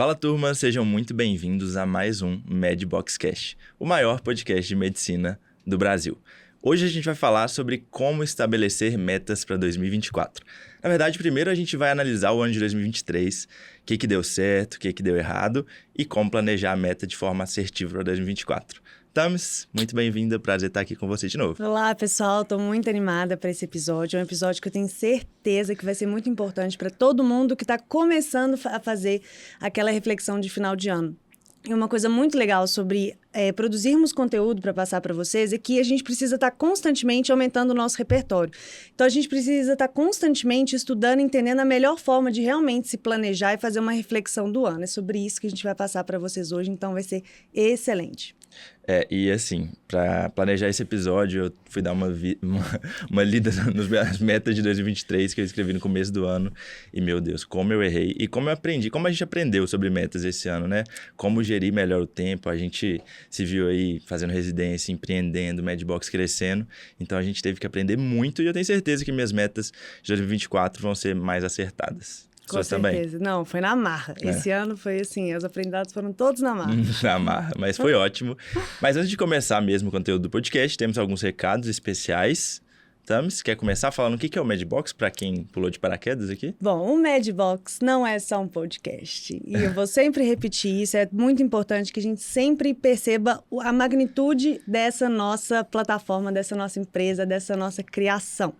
Fala turma, sejam muito bem-vindos a mais um MedBoxCast, o maior podcast de medicina do Brasil. Hoje a gente vai falar sobre como estabelecer metas para 2024. Na verdade, primeiro a gente vai analisar o ano de 2023, o que deu certo, o que deu errado e como planejar a meta de forma assertiva para 2024. Thames, muito bem-vinda, prazer estar aqui com você de novo. Olá, pessoal, estou muito animada para esse episódio. É um episódio que eu tenho certeza que vai ser muito importante para todo mundo que está começando a fazer aquela reflexão de final de ano. E uma coisa muito legal sobre produzirmos conteúdo para passar para vocês é que a gente precisa estar constantemente aumentando o nosso repertório. Então, a gente precisa estar constantemente estudando, entendendo a melhor forma de realmente se planejar e fazer uma reflexão do ano. É sobre isso que a gente vai passar para vocês hoje, então vai ser excelente. E assim, para planejar esse episódio, eu fui dar uma lida nas metas de 2023 que eu escrevi no começo do ano. E, meu Deus, como eu errei. E como eu aprendi, como a gente aprendeu sobre metas esse ano, né? Como gerir melhor o tempo. A gente se viu aí fazendo residência, empreendendo, Medbox crescendo. Então, a gente teve que aprender muito. E eu tenho certeza que minhas metas de 2024 vão ser mais acertadas. Com certeza. Também? Não, foi na marra. Esse ano foi assim, os aprendizados foram todos na marra. Na marra, mas foi ótimo. Mas antes de começar mesmo o conteúdo do podcast, temos alguns recados especiais. Thames, quer começar falando o que é o Medbox, para quem pulou de paraquedas aqui? Bom, o Medbox não é só um podcast. E eu vou sempre repetir isso, é muito importante que a gente sempre perceba a magnitude dessa nossa plataforma, dessa nossa empresa, dessa nossa criação.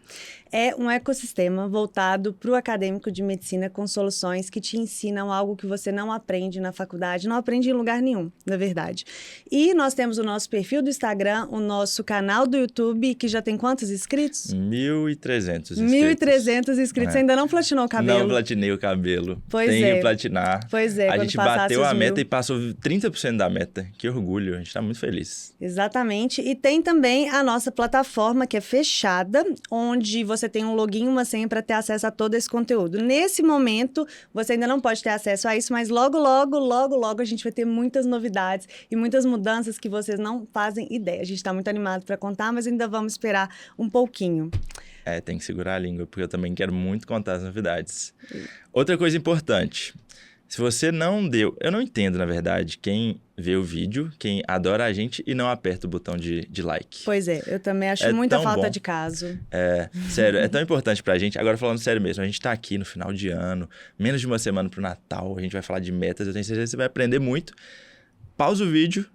É um ecossistema voltado para o acadêmico de medicina com soluções que te ensinam algo que você não aprende na faculdade, não aprende em lugar nenhum, na verdade. E nós temos o nosso perfil do Instagram, o nosso canal do YouTube, que já tem quantos inscritos? 1.300 inscritos. 1.300 inscritos. Ainda não platinou o cabelo? Não platinei o cabelo. Pois Tenho que platinar. Pois é. A gente bateu a meta e passou 30% da meta. Que orgulho, a gente está muito feliz. Exatamente. E tem também a nossa plataforma que é fechada, onde você tem um login e uma senha para ter acesso a todo esse conteúdo. Nesse momento, você ainda não pode ter acesso a isso, mas logo a gente vai ter muitas novidades e muitas mudanças que vocês não fazem ideia. A gente está muito animado para contar, mas ainda vamos esperar um pouquinho. Tem que segurar a língua, porque eu também quero muito contar as novidades. Outra coisa importante, se você não deu... Eu não entendo, na verdade, quem vê o vídeo, quem adora a gente e não aperta o botão de like. Pois é, eu também acho muita falta de caso. Sério, é tão importante pra gente. Agora, falando sério mesmo, a gente tá aqui no final de ano, menos de uma semana pro Natal, a gente vai falar de metas, eu tenho certeza que você vai aprender muito. Pausa o vídeo,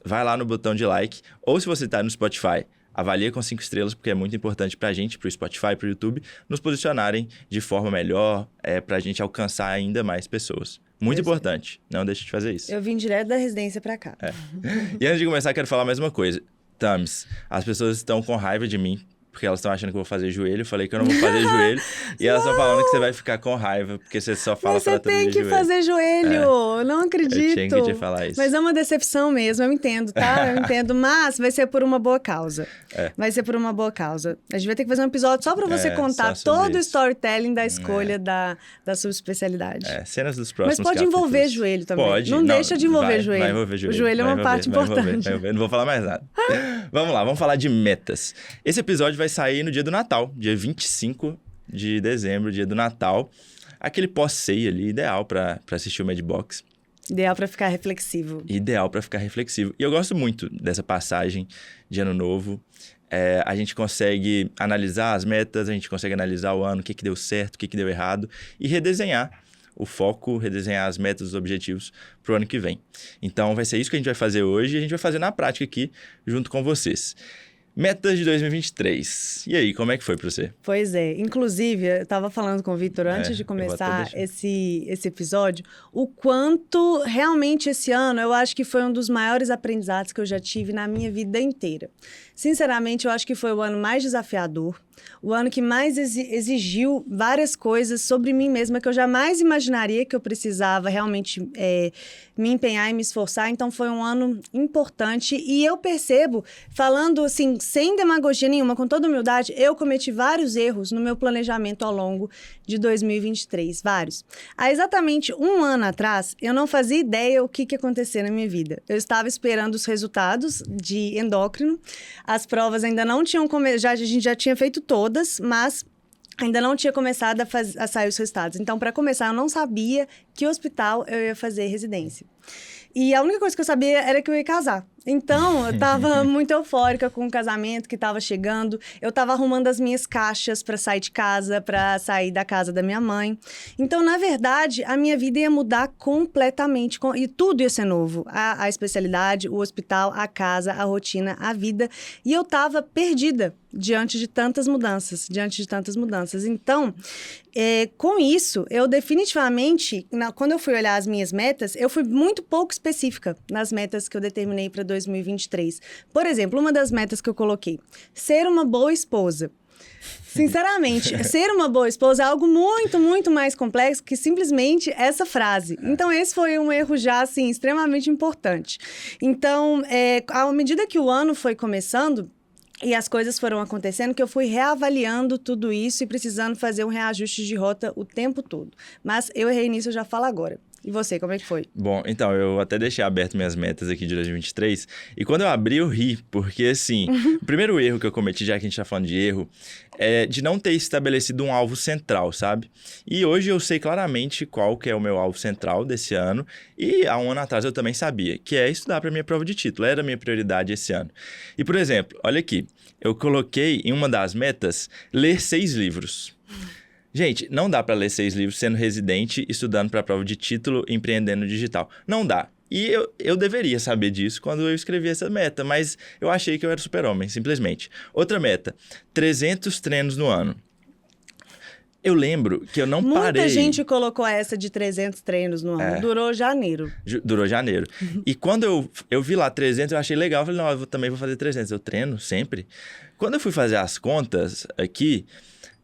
vai lá no botão de like, ou se você tá no Spotify, avalia com 5 estrelas, porque é muito importante pra gente, pro Spotify, pro YouTube, nos posicionarem de forma melhor, pra gente alcançar ainda mais pessoas. Muito importante, não deixe de fazer isso. Eu vim direto da residência pra cá. E antes de começar, quero falar mais uma coisa. Thames, as pessoas estão com raiva de mim, porque elas estão achando que eu vou fazer joelho. Eu falei que eu não vou fazer joelho. E elas estão falando que você vai ficar com raiva, porque você só fala fratura de joelho. Você tem que fazer joelho. Eu não acredito. Eu tinha que te falar isso. Mas é uma decepção mesmo, eu entendo, tá? Eu entendo, mas vai ser por uma boa causa. Vai ser por uma boa causa. A gente vai ter que fazer um episódio só pra você contar todo o storytelling da escolha da sua especialidade. Cenas dos próximos Mas pode envolver joelho também. Pode. Não deixa de envolver joelho. Vai envolver joelho. O joelho é uma parte importante. Vai envolver. Não vou falar mais nada. Vamos lá, vamos falar de metas. Esse episódio vai sair no dia do Natal, dia 25 de dezembro, dia do Natal. Aquele pós-ceia ali, ideal para assistir o Medbox. Ideal para ficar reflexivo. Ideal para ficar reflexivo. E eu gosto muito dessa passagem de ano novo. A gente consegue analisar as metas, a gente consegue analisar o ano, o que deu certo, o que deu errado e redesenhar o foco, redesenhar as metas, os objetivos para o ano que vem. Então, vai ser isso que a gente vai fazer hoje e a gente vai fazer na prática aqui, junto com vocês. Metas de 2023. E aí, como é que foi para você? Pois é. Inclusive, eu estava falando com o Vitor antes de começar esse episódio, o quanto realmente esse ano eu acho que foi um dos maiores aprendizados que eu já tive na minha vida inteira. Sinceramente, eu acho que foi o ano mais desafiador, o ano que mais exigiu várias coisas sobre mim mesma que eu jamais imaginaria que eu precisava realmente me empenhar e me esforçar. Então, foi um ano importante e eu percebo, falando assim, sem demagogia nenhuma, com toda humildade, eu cometi vários erros no meu planejamento ao longo de 2023, vários. Há exatamente um ano atrás, eu não fazia ideia o que ia acontecer na minha vida. Eu estava esperando os resultados de endócrino, as provas ainda não tinham começado, a gente já tinha feito todas, mas ainda não tinha começado a sair os resultados. Então, para começar, eu não sabia que hospital eu ia fazer residência. E a única coisa que eu sabia era que eu ia casar. Então, eu tava muito eufórica com o casamento que tava chegando. Eu tava arrumando as minhas caixas para sair de casa, para sair da casa da minha mãe. Então, na verdade, a minha vida ia mudar completamente. E tudo ia ser novo. A especialidade, o hospital, a casa, a rotina, a vida. E eu tava perdida diante de tantas mudanças. Então, com isso, eu definitivamente, quando eu fui olhar as minhas metas, eu fui muito pouco específica nas metas que eu determinei para 2023. Por exemplo, uma das metas que eu coloquei, ser uma boa esposa. Sinceramente, ser uma boa esposa é algo muito, muito mais complexo que simplesmente essa frase. Então, esse foi um erro já, assim, extremamente importante. Então, à medida que o ano foi começando, e as coisas foram acontecendo, que eu fui reavaliando tudo isso e precisando fazer um reajuste de rota o tempo todo. Mas eu errei nisso, eu já falo agora. E você, como é que foi? Bom, então, eu até deixei aberto minhas metas aqui de 2023. E quando eu abri, eu ri. Porque, assim, o primeiro erro que eu cometi, já que a gente tá falando de erro, é de não ter estabelecido um alvo central, sabe? E hoje eu sei claramente qual que é o meu alvo central desse ano. E há um ano atrás eu também sabia, que é estudar para minha prova de título. Era a minha prioridade esse ano. E, por exemplo, olha aqui. Eu coloquei em uma das metas, ler 6 livros. Gente, não dá para ler 6 livros sendo residente, estudando para a prova de título, empreendendo digital. Não dá. E eu deveria saber disso quando eu escrevi essa meta, mas eu achei que eu era super-homem, simplesmente. Outra meta, 300 treinos no ano. Eu lembro que eu não parei... Muita gente colocou essa de 300 treinos no ano. Durou janeiro. Durou janeiro. E quando eu vi lá 300, eu achei legal. Eu falei, não, eu também vou fazer 300. Eu treino sempre. Quando eu fui fazer as contas aqui...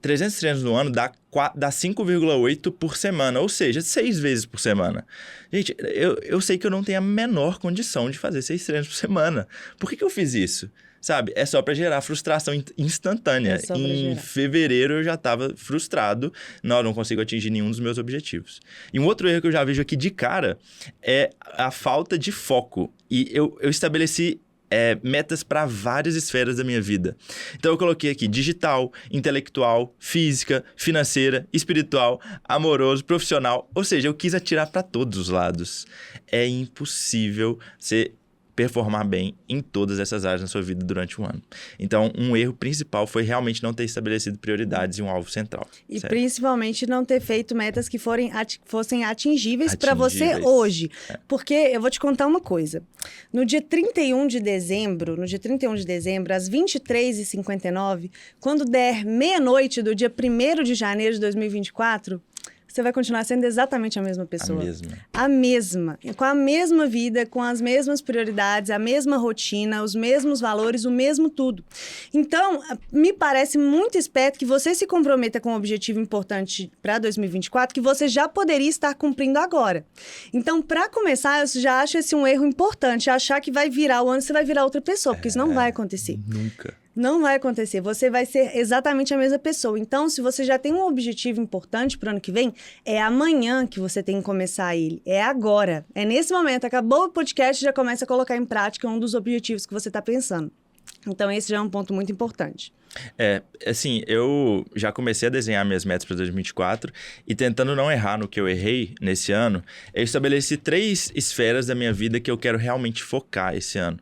300 treinos no ano dá 5,8 por semana, ou seja, 6 vezes por semana. Gente, eu sei que eu não tenho a menor condição de fazer 6 treinos por semana. Por que eu fiz isso? Sabe? É só para gerar frustração instantânea. Em fevereiro eu já estava frustrado. Não consigo atingir nenhum dos meus objetivos. E um outro erro que eu já vejo aqui de cara é a falta de foco. E eu estabeleci... metas para várias esferas da minha vida. Então eu coloquei aqui digital, intelectual, física, financeira, espiritual, amoroso, profissional. Ou seja, eu quis atirar para todos os lados. É impossível você performar bem em todas essas áreas na sua vida durante um ano. Então, um erro principal foi realmente não ter estabelecido prioridades e um alvo central. E principalmente não ter feito metas que fossem atingíveis para você hoje. Porque eu vou te contar uma coisa. No dia 31 de dezembro, às 23h59, quando der meia-noite do dia 1º de janeiro de 2024... você vai continuar sendo exatamente a mesma pessoa. A mesma. Com a mesma vida, com as mesmas prioridades, a mesma rotina, os mesmos valores, o mesmo tudo. Então, me parece muito esperto que você se comprometa com um objetivo importante para 2024 que você já poderia estar cumprindo agora. Então, para começar, eu já acho esse um erro importante, achar que vai virar o ano e você vai virar outra pessoa, porque isso não vai acontecer. Nunca. Não vai acontecer. Você vai ser exatamente a mesma pessoa. Então, se você já tem um objetivo importante para o ano que vem, é amanhã que você tem que começar ele. É agora. É nesse momento. Acabou o podcast, já começa a colocar em prática um dos objetivos que você está pensando. Então, esse já é um ponto muito importante. Assim, eu já comecei a desenhar minhas metas para 2024 e tentando não errar no que eu errei nesse ano, eu estabeleci 3 esferas da minha vida que eu quero realmente focar esse ano.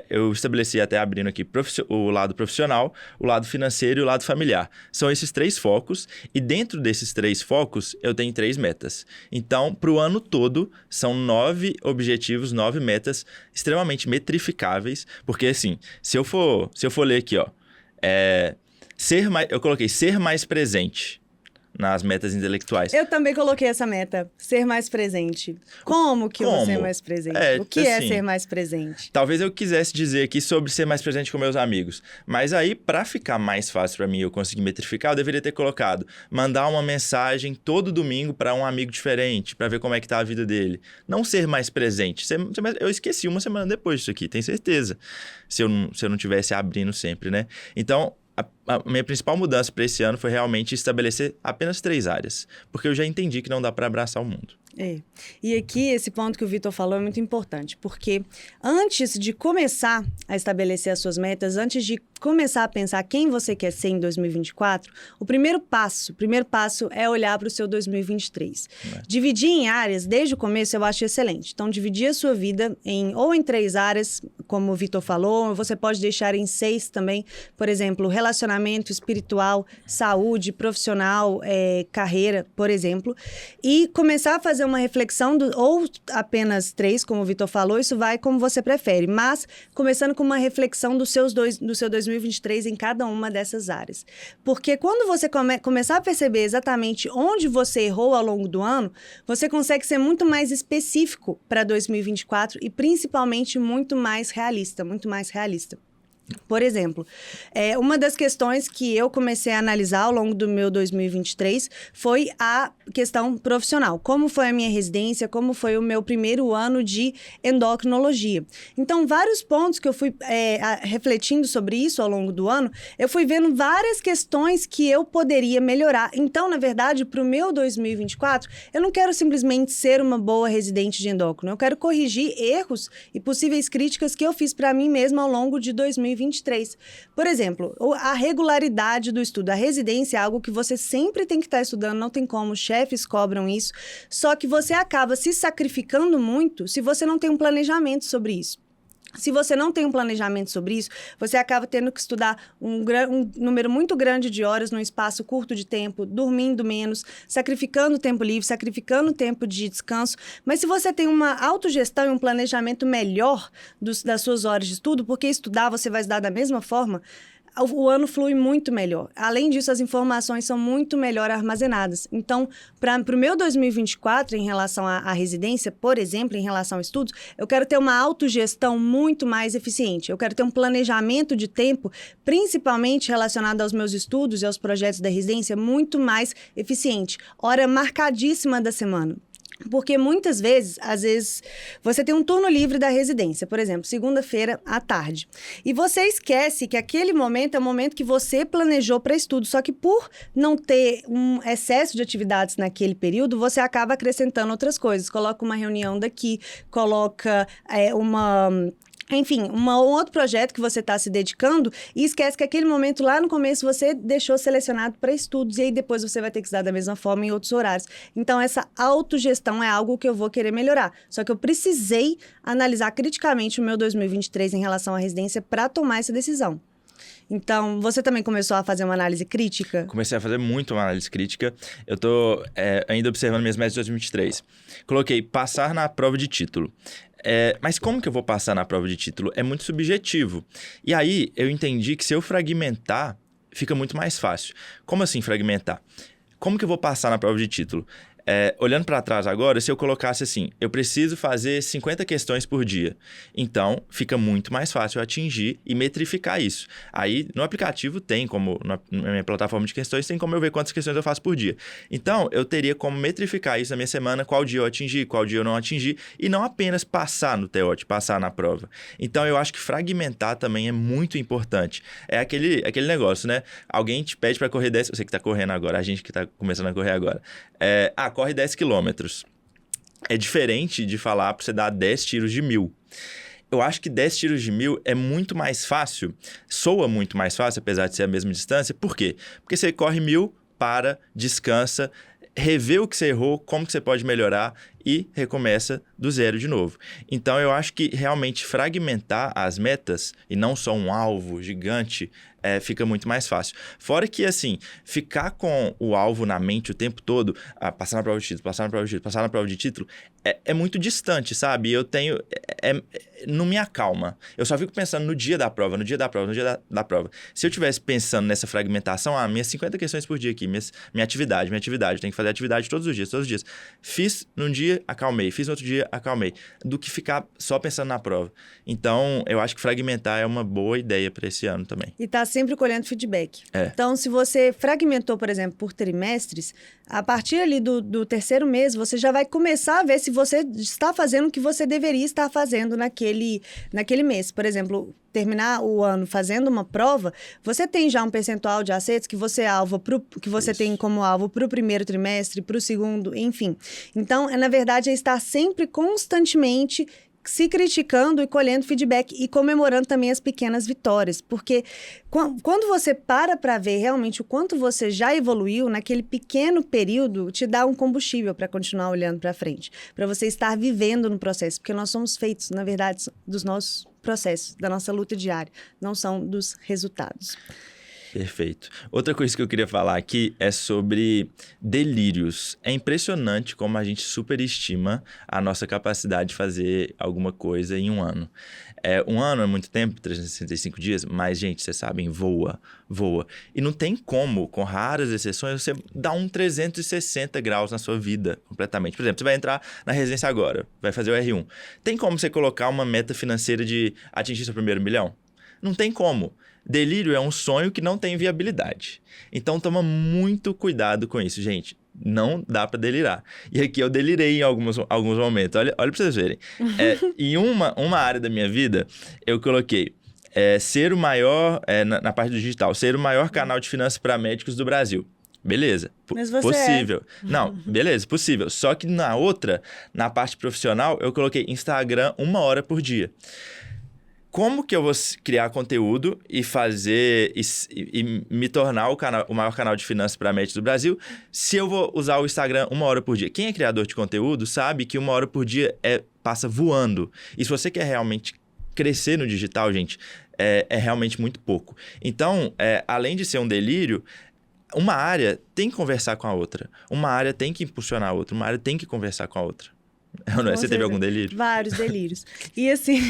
Eu estabeleci, até abrindo aqui, o lado profissional, o lado financeiro e o lado familiar. São esses 3 focos e dentro desses 3 focos eu tenho 3 metas. Então, para o ano todo, são 9 objetivos, 9 metas extremamente metrificáveis, porque assim, se eu for ler aqui, ó, eu coloquei ser mais presente nas metas intelectuais. Eu também coloquei essa meta, ser mais presente. Como que eu vou ser mais presente? O que é ser mais presente? Talvez eu quisesse dizer aqui sobre ser mais presente com meus amigos, mas aí, para ficar mais fácil para mim eu conseguir metrificar, eu deveria ter colocado mandar uma mensagem todo domingo para um amigo diferente, para ver como é que tá a vida dele. Não ser mais presente. Eu esqueci uma semana depois disso aqui, tenho certeza. Se eu não tivesse abrindo sempre, né? Então, a minha principal mudança para esse ano foi realmente estabelecer apenas 3 áreas, porque eu já entendi que não dá para abraçar o mundo. E aqui, esse ponto que o Vitor falou é muito importante, porque antes de começar a estabelecer as suas metas, antes de começar a pensar quem você quer ser em 2024, o primeiro passo é olhar para o seu 2023. Dividir em áreas, desde o começo, eu acho excelente. Então, dividir a sua vida em 3 áreas, como o Vitor falou, você pode deixar em 6 também, por exemplo, relacionamento espiritual, saúde, profissional, carreira, por exemplo, e começar a fazer uma reflexão, ou apenas 3, como o Vitor falou, isso vai como você prefere, mas começando com uma reflexão do seu 2023 em cada uma dessas áreas. Porque quando você começar a perceber exatamente onde você errou ao longo do ano, você consegue ser muito mais específico para 2024 e principalmente muito mais realista. Por exemplo, uma das questões que eu comecei a analisar ao longo do meu 2023 foi a questão profissional. Como foi a minha residência, como foi o meu primeiro ano de endocrinologia. Então, vários pontos que eu fui refletindo sobre isso ao longo do ano, eu fui vendo várias questões que eu poderia melhorar. Então, na verdade, para o meu 2024, eu não quero simplesmente ser uma boa residente de endócrino. Eu quero corrigir erros e possíveis críticas que eu fiz para mim mesma ao longo de 2023. Por exemplo, a regularidade do estudo. A residência é algo que você sempre tem que estar estudando, não tem como, os chefes cobram isso, só que você acaba se sacrificando muito se você não tem um planejamento sobre isso. Se você não tem um planejamento sobre isso, você acaba tendo que estudar um número muito grande de horas num espaço curto de tempo, dormindo menos, sacrificando tempo livre, sacrificando tempo de descanso. Mas se você tem uma autogestão e um planejamento melhor das suas horas de estudo, porque estudar você vai estudar da mesma forma, o ano flui muito melhor. Além disso, as informações são muito melhor armazenadas. Então, para o meu 2024, em relação à residência, por exemplo, em relação a estudos, eu quero ter uma autogestão muito mais eficiente. Eu quero ter um planejamento de tempo, principalmente relacionado aos meus estudos e aos projetos da residência, muito mais eficiente. Hora marcadíssima da semana. Porque muitas vezes, às vezes, você tem um turno livre da residência, por exemplo, segunda-feira à tarde. E você esquece que aquele momento é o momento que você planejou para estudo. Só que por não ter um excesso de atividades naquele período, você acaba acrescentando outras coisas. Coloca uma reunião daqui, coloca enfim, um outro projeto que você está se dedicando e esquece que aquele momento lá no começo você deixou selecionado para estudos e aí depois você vai ter que estudar da mesma forma em outros horários. Então, essa autogestão é algo que eu vou querer melhorar. Só que eu precisei analisar criticamente o meu 2023 em relação à residência para tomar essa decisão. Então, você também começou a fazer uma análise crítica? Comecei a fazer muito uma análise crítica. Eu tô ainda observando minhas metas de 2023. Coloquei passar na prova de título. Mas como que eu vou passar na prova de título? É muito subjetivo. E aí, eu entendi que se eu fragmentar, fica muito mais fácil. Como assim fragmentar? Como que eu vou passar na prova de título? Olhando para trás agora, se eu colocasse assim, eu preciso fazer 50 questões por dia. Então, fica muito mais fácil eu atingir e metrificar isso. Aí, no aplicativo tem como, na minha plataforma de questões, tem como eu ver quantas questões eu faço por dia. Então, eu teria como metrificar isso na minha semana, qual dia eu atingi, qual dia eu não atingi, e não apenas passar no TEOT, passar na prova. Então, eu acho que fragmentar também é muito importante. É aquele negócio, né? Alguém te pede para correr 10... Você que está correndo agora, a gente que está começando a correr agora. Corre 10 quilômetros. É diferente de falar para você dar 10 tiros de 1.000. Eu acho que 10 tiros de 1.000 é muito mais fácil, soa muito mais fácil, apesar de ser a mesma distância. Por quê? Porque você corre 1.000, para, descansa, revê o que você errou, como que você pode melhorar e recomeça do zero de novo. Então, eu acho que realmente fragmentar as metas e não só um alvo gigante fica muito mais fácil. Fora que, assim, ficar com o alvo na mente o tempo todo, passar na prova de título, passar na prova de título, passar na prova de título, é muito distante, sabe? Eu tenho... não me acalma. Eu só fico pensando no dia da prova, no dia da prova, no dia da prova. Se eu estivesse pensando nessa fragmentação, minhas 50 questões por dia aqui, minha atividade, eu tenho que fazer atividade todos os dias. Fiz num dia, acalmei. Fiz no outro dia, acalmei. Do que ficar só pensando na prova. Então, eu acho que fragmentar é uma boa ideia para esse ano também. E tá sempre colhendo feedback. Então, se você fragmentou, por exemplo, por trimestres, a partir ali do terceiro mês, você já vai começar a ver se você está fazendo o que você deveria estar fazendo naquele mês. Por exemplo, terminar o ano fazendo uma prova, você tem já um percentual de acertos que você tem como alvo para o primeiro trimestre, para o segundo, enfim. Então, na verdade, é estar sempre constantemente se criticando e colhendo feedback e comemorando também as pequenas vitórias, porque quando você para ver realmente o quanto você já evoluiu naquele pequeno período, te dá um combustível para continuar olhando para frente, para você estar vivendo no processo, porque nós somos feitos, na verdade, dos nossos processos, da nossa luta diária, não são dos resultados. Perfeito. Outra coisa que eu queria falar aqui é sobre delírios. É impressionante como a gente superestima a nossa capacidade de fazer alguma coisa em um ano. Um ano é muito tempo, 365 dias, mas, gente, vocês sabem, voa. E não tem como, com raras exceções, você dar um 360 graus na sua vida completamente. Por exemplo, você vai entrar na residência agora, vai fazer o R1. Tem como você colocar uma meta financeira de atingir seu primeiro milhão? Não tem como. Delírio é um sonho que não tem viabilidade. Então, toma muito cuidado com isso, gente. Não dá para delirar. E aqui eu delirei em alguns momentos. Olha para vocês verem. Em uma área da minha vida, eu coloquei ser o maior, na parte do digital, ser o maior canal de finanças para médicos do Brasil. Beleza, Mas você possível. Não, beleza, possível. Só que na outra, na parte profissional, eu coloquei Instagram 1 hora por dia. Como que eu vou criar conteúdo e fazer e me tornar o maior canal de finanças para médicos do Brasil se eu vou usar o Instagram 1 hora por dia? Quem é criador de conteúdo sabe que 1 hora por dia passa voando. E se você quer realmente crescer no digital, gente, é realmente muito pouco. Então, além de ser um delírio, uma área tem que conversar com a outra. Uma área tem que impulsionar a outra. Uma área tem que conversar com a outra. Você teve algum delírio? Vários delírios. E assim...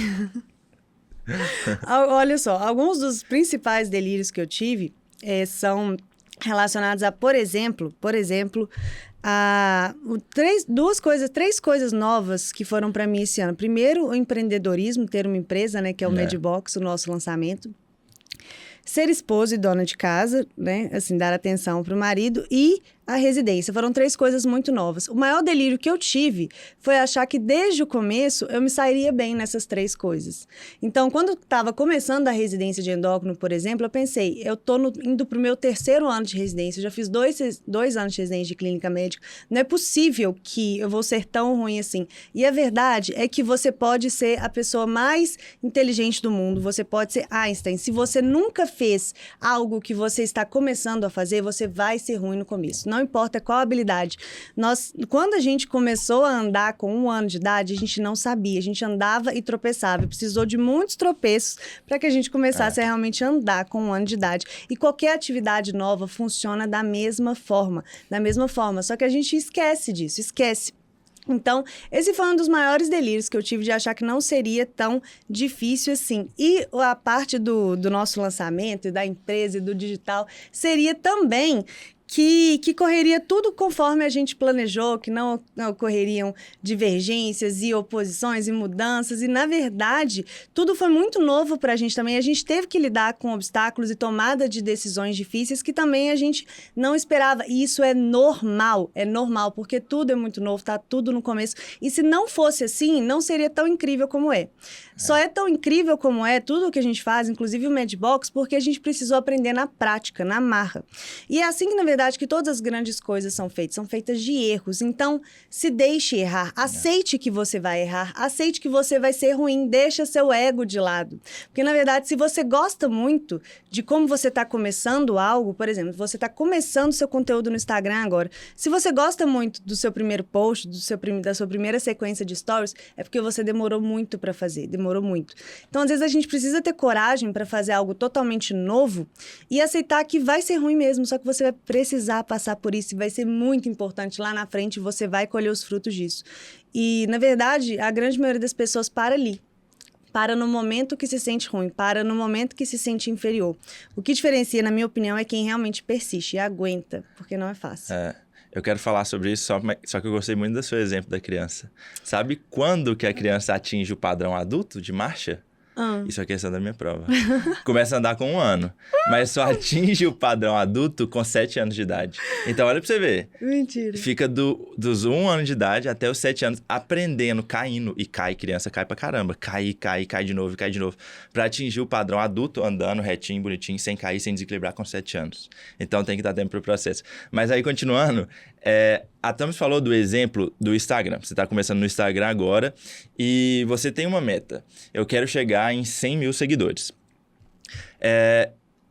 Olha só, alguns dos principais delírios que eu tive são relacionados a, por exemplo, três coisas novas que foram para mim esse ano. Primeiro, o empreendedorismo, ter uma empresa, né, que é o Medibox, o nosso lançamento. Ser esposa e dona de casa, né, assim, dar atenção para o marido e a residência. Foram 3 coisas muito novas. O maior delírio que eu tive foi achar que desde o começo eu me sairia bem nessas 3 coisas. Então, quando estava começando a residência de endócrino, por exemplo, eu pensei, eu estou indo para o meu 3º ano de residência, eu já fiz 2 anos de residência de clínica médica, não é possível que eu vou ser tão ruim assim. E a verdade é que você pode ser a pessoa mais inteligente do mundo, você pode ser Einstein. Se você nunca fez algo que você está começando a fazer, você vai ser ruim no começo. Não importa qual habilidade. Quando a gente começou a andar com 1 ano de idade, a gente não sabia. A gente andava e tropeçava. Precisou de muitos tropeços para que a gente começasse a realmente andar com 1 ano de idade. E qualquer atividade nova funciona da mesma forma. Só que a gente esquece disso, esquece. Então, esse foi um dos maiores delírios que eu tive de achar que não seria tão difícil assim. E a parte do nosso lançamento, e da empresa e do digital, seria também que correria tudo conforme a gente planejou, que não ocorreriam divergências e oposições e mudanças. E, na verdade, tudo foi muito novo para a gente também. A gente teve que lidar com obstáculos e tomada de decisões difíceis que também a gente não esperava. E isso é normal, porque tudo é muito novo, tá tudo no começo. E se não fosse assim, não seria tão incrível como é. Só é tão incrível como é tudo o que a gente faz, inclusive o Medibox, porque a gente precisou aprender na prática, na marra. E é assim que, na verdade, que todas as grandes coisas são feitas de erros. Então, se deixe errar, aceite que você vai errar, aceite que você vai ser ruim, deixa seu ego de lado. Porque, na verdade, se você gosta muito de como você está começando algo, por exemplo, você está começando seu conteúdo no Instagram agora, se você gosta muito do seu primeiro post, da sua primeira sequência de stories, é porque você demorou muito para fazer, demorou muito. Então, às vezes, a gente precisa ter coragem para fazer algo totalmente novo e aceitar que vai ser ruim mesmo, só que você vai precisar passar por isso e vai ser muito importante lá na frente, você vai colher os frutos disso. E, na verdade, a grande maioria das pessoas para ali. Para no momento que se sente ruim, para no momento que se sente inferior. O que diferencia, na minha opinião, é quem realmente persiste e aguenta, porque não é fácil. Eu quero falar sobre isso, só que eu gostei muito do seu exemplo da criança. Sabe quando que a criança atinge o padrão adulto de marcha? Isso é questão da minha prova. Começa a andar com 1 ano, mas só atinge o padrão adulto com 7 anos de idade. Então, olha pra você ver. Mentira. Fica dos 1 ano de idade até os 7 anos aprendendo, caindo. E cai, criança cai pra caramba. Cai de novo, cai de novo. Pra atingir o padrão adulto, andando retinho, bonitinho, sem cair, sem desequilibrar com 7 anos. Então, tem que dar tempo pro processo. Mas aí, continuando, a Thames falou do exemplo do Instagram. Você tá começando no Instagram agora e você tem uma meta. Eu quero chegar em 100 mil seguidores.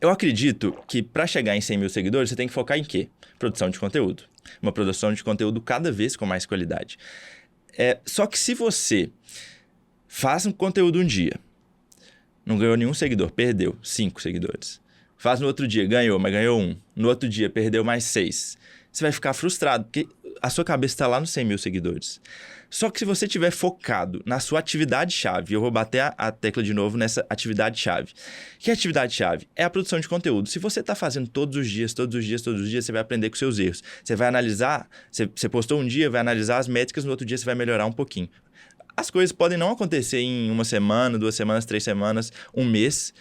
Eu acredito que para chegar em 100 mil seguidores, você tem que focar em quê? Produção de conteúdo. Uma produção de conteúdo cada vez com mais qualidade. Só que se você faz um conteúdo um dia, não ganhou nenhum seguidor, perdeu 5 seguidores. Faz no outro dia, ganhou, mas ganhou 1. No outro dia, perdeu mais 6. Você vai ficar frustrado, porque a sua cabeça está lá nos 100 mil seguidores. Só que se você estiver focado na sua atividade-chave, eu vou bater a tecla de novo nessa atividade-chave. Que atividade-chave? É a produção de conteúdo. Se você está fazendo todos os dias, você vai aprender com seus erros. Você vai analisar, você postou um dia, vai analisar as métricas, no outro dia você vai melhorar um pouquinho. As coisas podem não acontecer em 1 semana, 2 semanas, 3 semanas, 1 mês,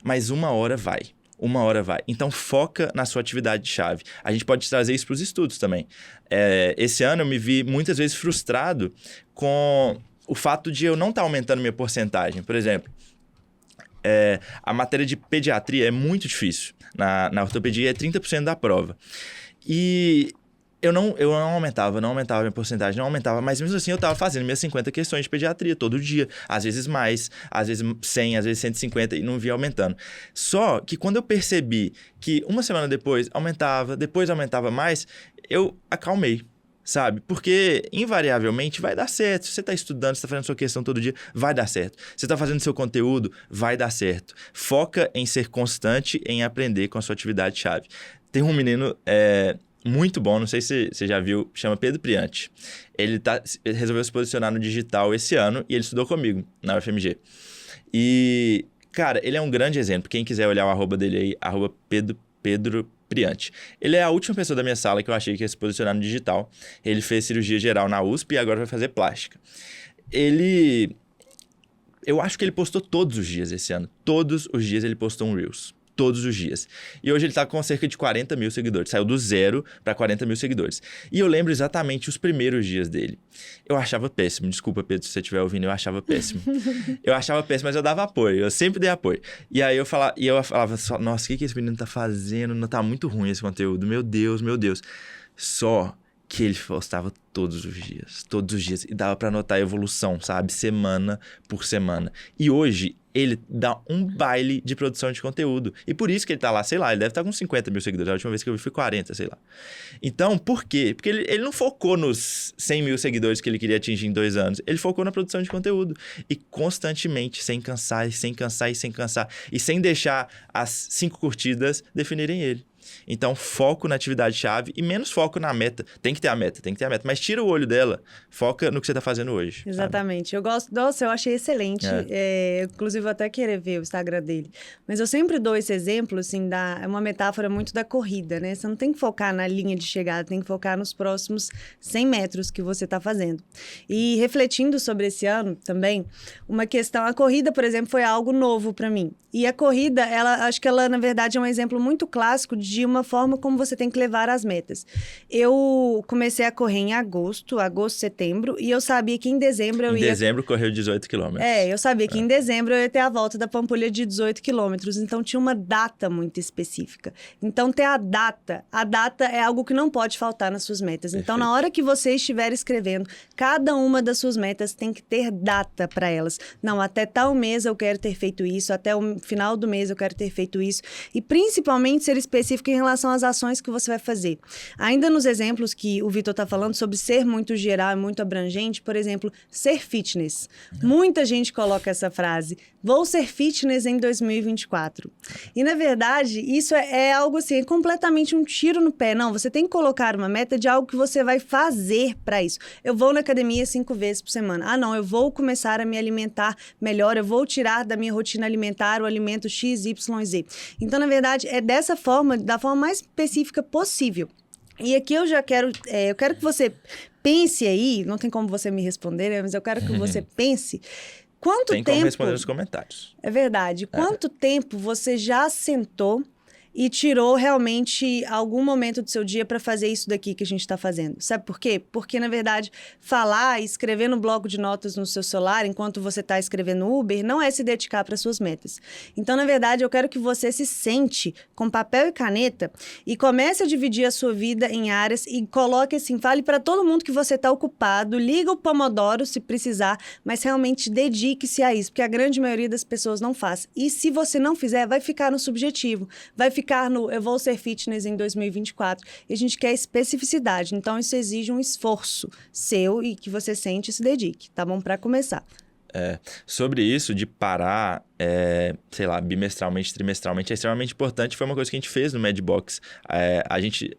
mas 1 hora vai. 1 hora vai. Então, foca na sua atividade-chave. A gente pode trazer isso para os estudos também. Esse ano eu me vi muitas vezes frustrado com o fato de eu não estar aumentando minha porcentagem. Por exemplo, a matéria de pediatria é muito difícil. Na ortopedia é 30% da prova. E eu não aumentava minha porcentagem, não aumentava, mas mesmo assim eu estava fazendo minhas 50 questões de pediatria todo dia, às vezes mais, às vezes 100, às vezes 150 e não via aumentando. Só que quando eu percebi que 1 semana depois aumentava mais, eu acalmei, sabe? Porque invariavelmente vai dar certo. Se você está estudando, você está fazendo sua questão todo dia, vai dar certo. Você está fazendo seu conteúdo, vai dar certo. Foca em ser constante, em aprender com a sua atividade-chave. Tem um menino muito bom, não sei se você já viu, chama Pedro Priante. Ele resolveu se posicionar no digital esse ano e ele estudou comigo na UFMG. E, cara, ele é um grande exemplo. Quem quiser olhar o arroba dele aí, Pedro Priante. Ele é a última pessoa da minha sala que eu achei que ia se posicionar no digital. Ele fez cirurgia geral na USP e agora vai fazer plástica. Eu acho que ele postou todos os dias esse ano. Todos os dias ele postou um Reels. Todos os dias. E hoje ele tá com cerca de 40 mil seguidores. Saiu do 0 para 40 mil seguidores. E eu lembro exatamente os primeiros dias dele. Eu achava péssimo. Desculpa, Pedro, se você estiver ouvindo, eu achava péssimo. Mas eu dava apoio. Eu sempre dei apoio. E aí eu falava nossa, o que esse menino tá fazendo? Não tá muito ruim esse conteúdo. Meu Deus, meu Deus. Só que ele postava todos os dias. E dava para notar a evolução, sabe? Semana por semana. E hoje ele dá um baile de produção de conteúdo. E por isso que ele tá lá, sei lá, ele deve estar com 50 mil seguidores. A última vez que eu vi foi 40, sei lá. Então, por quê? Porque ele não focou nos 100 mil seguidores que ele queria atingir em 2 anos. Ele focou na produção de conteúdo. E constantemente, sem cansar, e sem deixar as 5 curtidas definirem ele. Então, foco na atividade-chave e menos foco na meta. Tem que ter a meta, mas tira o olho dela. Foca no que você está fazendo hoje. Exatamente. Sabe? Eu gosto... Nossa, eu achei excelente. Inclusive, eu até querer ver o Instagram dele. Mas eu sempre dou esse exemplo, assim, é uma metáfora muito da corrida, né? Você não tem que focar na linha de chegada, tem que focar nos próximos 100 metros que você está fazendo. E refletindo sobre esse ano também, uma questão... A corrida, por exemplo, foi algo novo para mim. E a corrida, acho que ela, na verdade, é um exemplo muito clássico de uma forma como você tem que levar as metas. Eu comecei a correr em agosto, setembro, e eu sabia que em dezembro eu ia... Em dezembro correu 18 quilômetros. Eu sabia que em dezembro eu ia ter a volta da Pampulha de 18 quilômetros, então tinha uma data muito específica. Então, ter a data é algo que não pode faltar nas suas metas. Perfeito. Então, na hora que você estiver escrevendo, cada uma das suas metas tem que ter data para elas. Não, até tal mês eu quero ter feito isso, até o final do mês eu quero ter feito isso. E, principalmente, ser específico em relação às ações que você vai fazer. Ainda nos exemplos que o Vitor está falando sobre ser muito geral e muito abrangente, por exemplo, ser fitness. Muita gente coloca essa frase, vou ser fitness em 2024. E, na verdade, isso é algo assim, é completamente um tiro no pé. Não, você tem que colocar uma meta de algo que você vai fazer para isso. Eu vou na academia 5 vezes por semana. Ah, não, eu vou começar a me alimentar melhor, eu vou tirar da minha rotina alimentar o alimento X, Y, Z. Então, na verdade, é dessa forma, da forma mais específica possível. E aqui eu já quero que você pense aí, não tem como você me responder, mas eu quero que você pense Quanto tempo... Tem como responder nos comentários. É verdade. Quanto tempo você já sentou e tirou realmente algum momento do seu dia para fazer isso daqui que a gente está fazendo? Sabe por quê? Porque, na verdade, falar e escrever no bloco de notas no seu celular enquanto você está escrevendo Uber não é se dedicar para suas metas. Então, na verdade, eu quero que você se sente com papel e caneta e comece a dividir a sua vida em áreas e coloque assim, fale para todo mundo que você está ocupado, liga o Pomodoro se precisar, mas realmente dedique-se a isso, porque a grande maioria das pessoas não faz. E se você não fizer, vai ficar no subjetivo, vai ficar no eu vou ser fitness em 2024. E a gente quer especificidade. Então, isso exige um esforço seu e que você sente e se dedique, tá bom? Para começar. Sobre isso de parar, sei lá, bimestralmente, trimestralmente, é extremamente importante. Foi uma coisa que a gente fez no Madbox.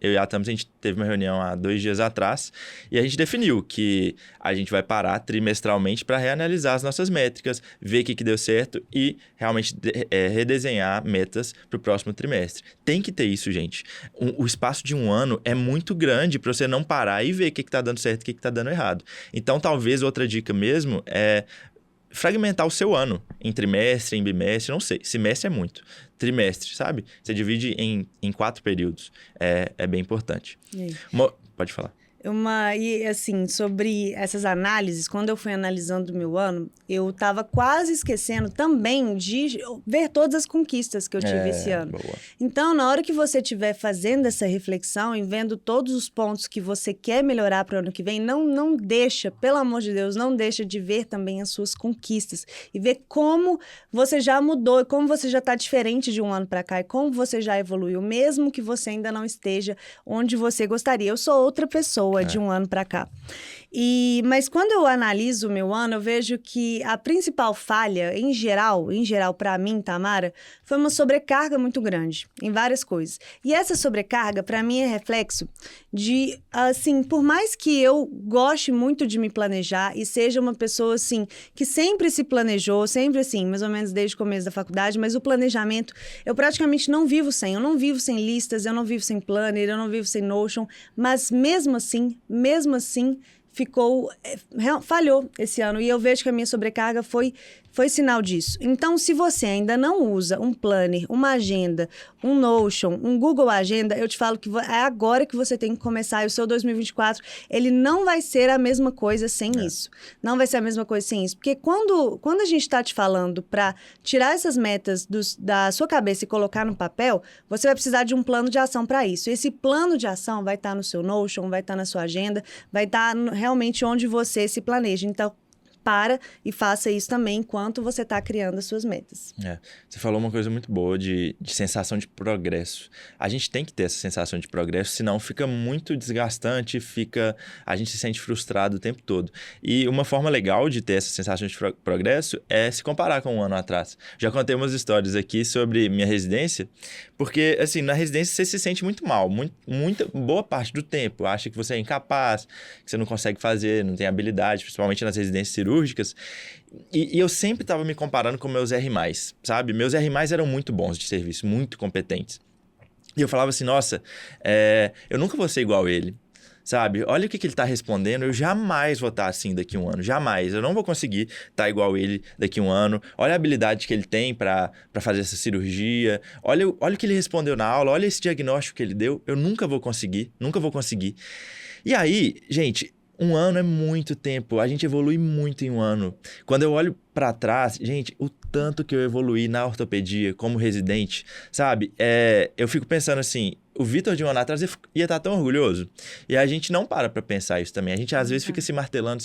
Eu e a Thames, a gente teve uma reunião há 2 dias atrás e a gente definiu que a gente vai parar trimestralmente para reanalisar as nossas métricas, ver o que deu certo e realmente redesenhar metas para o próximo trimestre. Tem que ter isso, gente. O espaço de 1 ano é muito grande para você não parar e ver o que está dando certo e o que está dando errado. Então, talvez outra dica mesmo é fragmentar o seu ano em trimestre, em bimestre, não sei. Semestre é muito. Trimestre, sabe? Você divide em 4 períodos. É bem importante. Pode falar. E assim, sobre essas análises, quando eu fui analisando o meu ano, eu estava quase esquecendo também de ver todas as conquistas que eu tive esse ano. Boa. Então, na hora que você estiver fazendo essa reflexão e vendo todos os pontos que você quer melhorar para o ano que vem, não deixa, pelo amor de Deus, não deixa de ver também as suas conquistas e ver como você já mudou, como você já está diferente de um ano para cá e como você já evoluiu, mesmo que você ainda não esteja onde você gostaria. Eu sou outra pessoa de um ano para cá. Mas quando eu analiso o meu ano, eu vejo que a principal falha, em geral para mim, Tamara, foi uma sobrecarga muito grande em várias coisas. E essa sobrecarga, para mim, é reflexo de, assim, por mais que eu goste muito de me planejar e seja uma pessoa, assim, que sempre se planejou, sempre assim, mais ou menos desde o começo da faculdade, mas o planejamento, eu praticamente não vivo sem. Eu não vivo sem listas, eu não vivo sem planner, eu não vivo sem Notion, mas mesmo assim, falhou esse ano. E eu vejo que a minha sobrecarga foi sinal disso. Então, se você ainda não usa um planner, uma agenda, um Notion, um Google Agenda, eu te falo que é agora que você tem que começar. E o seu 2024, ele não vai ser a mesma coisa sem isso. Não vai ser a mesma coisa sem isso. Porque quando a gente está te falando para tirar essas metas da sua cabeça e colocar no papel, você vai precisar de um plano de ação para isso. Esse plano de ação vai estar no seu Notion, vai estar na sua agenda, vai estar realmente onde você se planeja. Então, para e faça isso também enquanto você está criando as suas metas. Você falou uma coisa muito boa de sensação de progresso. A gente tem que ter essa sensação de progresso, senão fica muito desgastante, a gente se sente frustrado o tempo todo. E uma forma legal de ter essa sensação de progresso é se comparar com 1 ano atrás. Já contei umas histórias aqui sobre minha residência, porque, assim, na residência você se sente muito mal, muita boa parte do tempo. Acha que você é incapaz, que você não consegue fazer, não tem habilidade, principalmente nas residências cirúrgicas. E eu sempre estava me comparando com meus R+, sabe? Meus R+ eram muito bons de serviço, muito competentes. E eu falava assim, nossa, eu nunca vou ser igual ele, sabe? Olha o que ele está respondendo, eu jamais vou estar assim daqui a 1 ano, jamais. Eu não vou conseguir estar igual ele daqui a 1 ano. Olha a habilidade que ele tem para fazer essa cirurgia. Olha o que ele respondeu na aula, olha esse diagnóstico que ele deu. Eu nunca vou conseguir. E aí, gente... 1 ano é muito tempo, a gente evolui muito em 1 ano. Quando eu olho para trás, gente, o tanto que eu evoluí na ortopedia como residente, sabe? Eu fico pensando assim, o Vitor de 1 ano atrás ia estar tão orgulhoso. E a gente não para pensar isso também. A gente às vezes fica se martelando,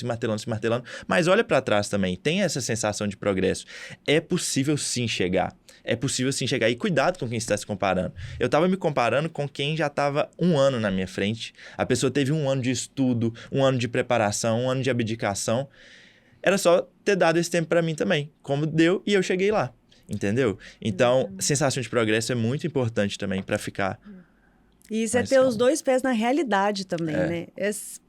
mas olha para trás também, tem essa sensação de progresso. É possível sim chegar. E cuidado com quem está se comparando. Eu estava me comparando com quem já estava 1 ano na minha frente. A pessoa teve 1 ano de estudo, 1 ano de preparação, 1 ano de abdicação. Era só ter dado esse tempo para mim também. Como deu, e eu cheguei lá. Entendeu? Então, sensação de progresso é muito importante também para ficar... E isso é ter os 2 pés na realidade também, né?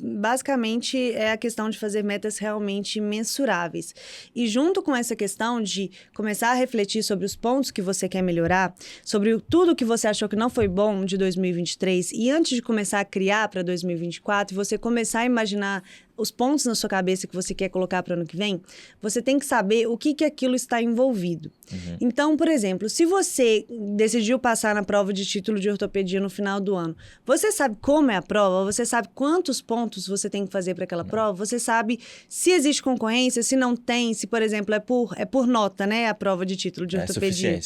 Basicamente, é a questão de fazer metas realmente mensuráveis. E junto com essa questão de começar a refletir sobre os pontos que você quer melhorar, sobre tudo que você achou que não foi bom de 2023, e antes de começar a criar para 2024, você começar a imaginar os pontos na sua cabeça que você quer colocar para o ano que vem, você tem que saber o que aquilo está envolvido. Então, por exemplo, se você decidiu passar na prova de título de ortopedia no final do ano, você sabe como é a prova, você sabe quantos pontos você tem que fazer para aquela prova, você sabe se existe concorrência, se não tem, se, por exemplo, é por nota, né, a prova de título de ortopedia.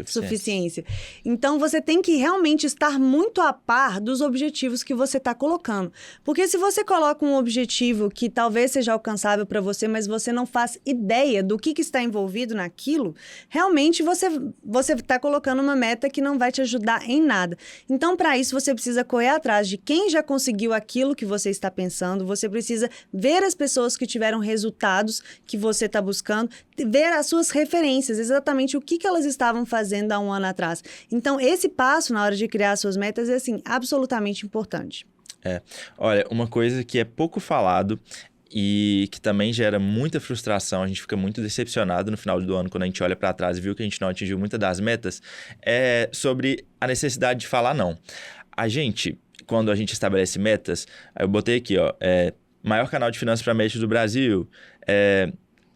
Suficiência. Então, você tem que realmente estar muito a par dos objetivos que você está colocando. Porque se você coloca um objetivo que talvez seja alcançável para você, mas você não faz ideia do que está envolvido naquilo, realmente você está colocando uma meta que não vai te ajudar em nada. Então, para isso, você precisa correr atrás de quem já conseguiu aquilo que você está pensando, você precisa ver as pessoas que tiveram resultados que você está buscando, ver as suas referências, exatamente o que elas estavam fazendo há um ano atrás. Então, esse passo na hora de criar suas metas é, assim, absolutamente importante. Olha, uma coisa que é pouco falado e que também gera muita frustração, a gente fica muito decepcionado no final do ano quando a gente olha para trás e viu que a gente não atingiu muitas das metas, é sobre a necessidade de falar não. A gente, quando a gente estabelece metas, eu botei aqui, maior canal de finanças para médicos do Brasil,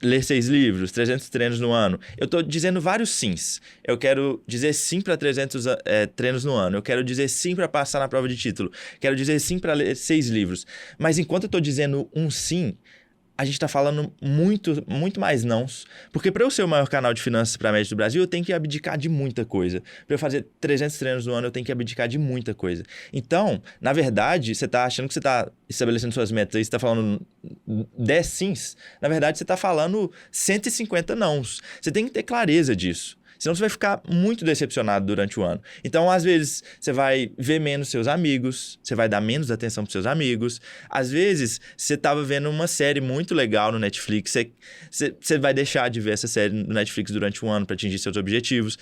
ler 6 livros, 300 treinos no ano. Eu estou dizendo vários sims. Eu quero dizer sim para 300 treinos no ano. Eu quero dizer sim para passar na prova de título. Quero dizer sim para ler 6 livros. Mas enquanto eu estou dizendo um sim, a gente está falando muito, muito mais nãos. Porque para eu ser o maior canal de finanças para médicos do Brasil, eu tenho que abdicar de muita coisa. Para eu fazer 300 treinos no ano, eu tenho que abdicar de muita coisa. Então, na verdade, você está achando que você está estabelecendo suas metas aí, você está falando 10 sims. Na verdade, você está falando 150 nãos. Você tem que ter clareza disso. Senão você vai ficar muito decepcionado durante o ano. Então, às vezes, você vai ver menos seus amigos, você vai dar menos atenção para seus amigos. Às vezes, você estava vendo uma série muito legal no Netflix, você vai deixar de ver essa série no Netflix durante um ano para atingir seus objetivos.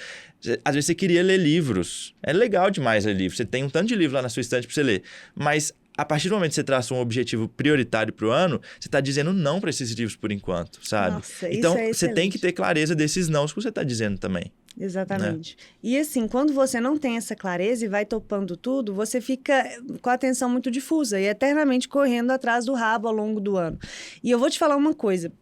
Às vezes, você queria ler livros. É legal demais ler livros. Você tem um tanto de livro lá na sua estante para você ler. Mas a partir do momento que você traça um objetivo prioritário para o ano, você está dizendo não para esses livros por enquanto, sabe? Nossa, então, isso é você tem que ter clareza desses nãos que você está dizendo também. Exatamente. Né? E assim, quando você não tem essa clareza e vai topando tudo, você fica com a atenção muito difusa e eternamente correndo atrás do rabo ao longo do ano. E eu vou te falar uma coisa.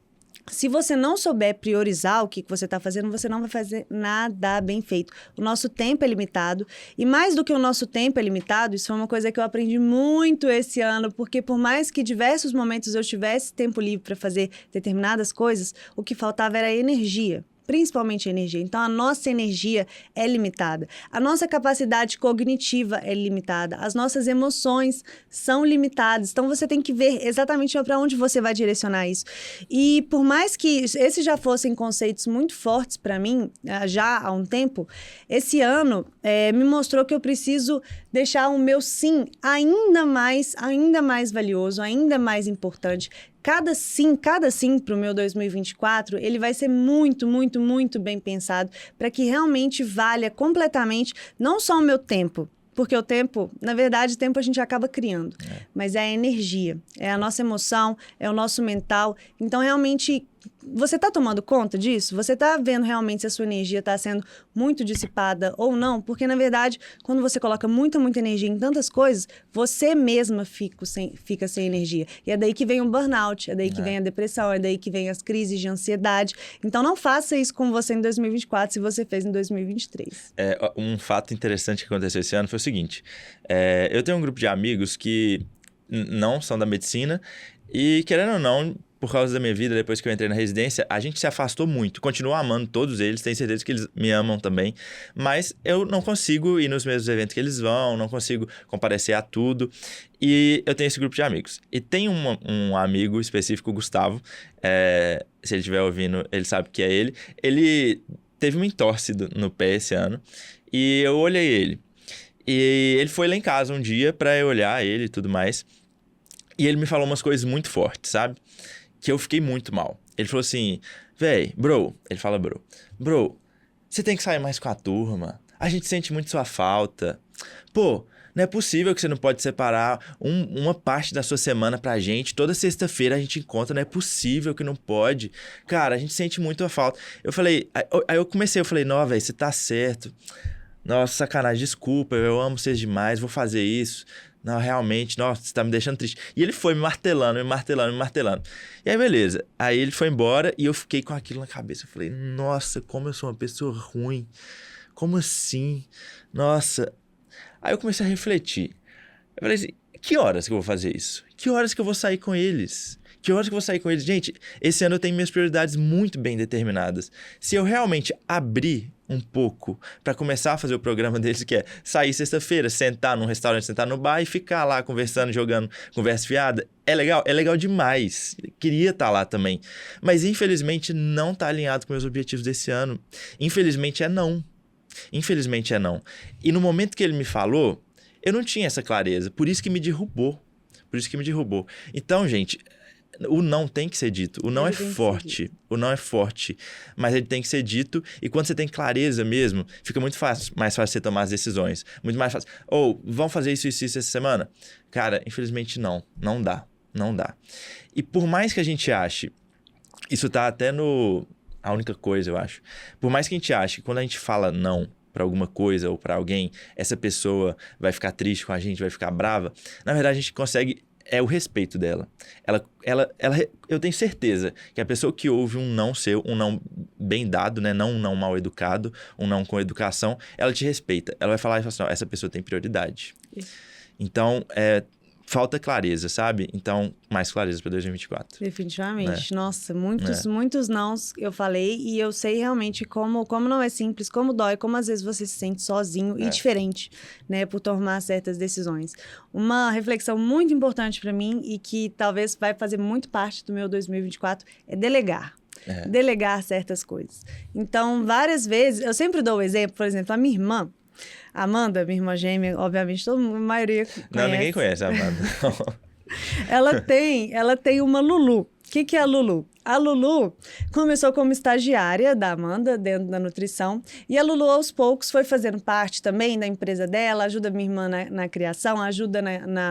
Se você não souber priorizar o que você está fazendo, você não vai fazer nada bem feito. O nosso tempo é limitado. E mais do que o nosso tempo é limitado, isso foi uma coisa que eu aprendi muito esse ano, porque por mais que diversos momentos eu tivesse tempo livre para fazer determinadas coisas, o que faltava era energia. Principalmente a energia. Então, a nossa energia é limitada. A nossa capacidade cognitiva é limitada. As nossas emoções são limitadas. Então, você tem que ver exatamente para onde você vai direcionar isso. E por mais que esses já fossem conceitos muito fortes para mim, já há um tempo, esse ano me mostrou que eu preciso deixar o meu sim ainda mais valioso, ainda mais importante. Cada sim para o meu 2024, ele vai ser muito, muito, muito bem pensado para que realmente valha completamente não só o meu tempo, porque o tempo, na verdade, o tempo a gente acaba criando, mas é a energia, é a nossa emoção, é o nosso mental. Então, realmente, você está tomando conta disso? Você está vendo realmente se a sua energia está sendo muito dissipada ou não? Porque, na verdade, quando você coloca muita energia em tantas coisas, você mesma fica sem energia. E é daí que vem o burnout, é daí que vem a depressão, é daí que vem as crises de ansiedade. Então, não faça isso com você em 2024 se você fez em 2023. Um fato interessante que aconteceu esse ano foi o seguinte. Eu tenho um grupo de amigos que não são da medicina e, querendo ou não, por causa da minha vida, depois que eu entrei na residência, a gente se afastou muito. Continuo amando todos eles, tenho certeza que eles me amam também, mas eu não consigo ir nos mesmos eventos que eles vão, não consigo comparecer a tudo. E eu tenho esse grupo de amigos. E tem um amigo específico, o Gustavo, se ele estiver ouvindo, ele sabe que é ele. Ele teve uma entorse no pé esse ano e eu olhei ele. E ele foi lá em casa um dia pra eu olhar ele e tudo mais. E ele me falou umas coisas muito fortes, sabe? Que eu fiquei muito mal. Ele falou assim, ele fala bro, você tem que sair mais com a turma. A gente sente muito sua falta. Pô, não é possível que você não pode separar uma parte da sua semana pra gente. Toda sexta-feira a gente encontra, não é possível que não pode. Cara, a gente sente muito a falta. Eu falei, aí eu falei, não, velho, você tá certo. Nossa, sacanagem, desculpa, eu amo vocês demais, vou fazer isso. Não, realmente, nossa, você tá me deixando triste. E ele foi me martelando. E aí, beleza. Aí ele foi embora e eu fiquei com aquilo na cabeça. Eu falei, nossa, como eu sou uma pessoa ruim. Como assim? Nossa. Aí eu comecei a refletir. Eu falei assim, que horas que eu vou fazer isso? Que horas que eu vou sair com eles? Que horas que eu vou sair com eles? Gente, esse ano eu tenho minhas prioridades muito bem determinadas. Se eu realmente abrir um pouco para começar a fazer o programa deles, que é sair sexta-feira, sentar num restaurante, sentar no bar e ficar lá conversando, jogando conversa fiada, é legal demais. Queria estar lá também. Mas infelizmente não está alinhado com meus objetivos desse ano. Infelizmente é não. E no momento que ele me falou, eu não tinha essa clareza. Por isso que me derrubou. Então, gente, o não tem que ser dito. O não é forte. Mas ele tem que ser dito. E quando você tem clareza mesmo, fica muito mais fácil você tomar as decisões. Muito mais fácil. Vamos fazer isso essa semana? Cara, infelizmente não dá. E por mais que a gente ache, isso tá até a única coisa, eu acho. Por mais que a gente ache que quando a gente fala não para alguma coisa ou para alguém, essa pessoa vai ficar triste com a gente, vai ficar brava, na verdade a gente consegue o respeito dela. Eu tenho certeza que a pessoa que ouve um não seu, um não bem dado, né? Não um não mal educado, um não com educação, ela te respeita. Ela vai falar assim, essa pessoa tem prioridade. Isso. Então, falta clareza, sabe? Então, mais clareza para 2024. Definitivamente. Né? Nossa, muitos nãos eu falei e eu sei realmente como não é simples, como dói, como às vezes você se sente sozinho e diferente, né? Por tomar certas decisões. Uma reflexão muito importante para mim e que talvez vai fazer muito parte do meu 2024 é delegar. Delegar certas coisas. Então, várias vezes, eu sempre dou o exemplo, por exemplo, a minha irmã, Amanda, minha irmã gêmea, obviamente, a maioria conhece. Não, ninguém conhece a Amanda. Ela tem uma Lulu. O que é a Lulu? A Lulu começou como estagiária da Amanda, dentro da nutrição, e a Lulu, aos poucos, foi fazendo parte também da empresa dela, ajuda minha irmã na criação, ajuda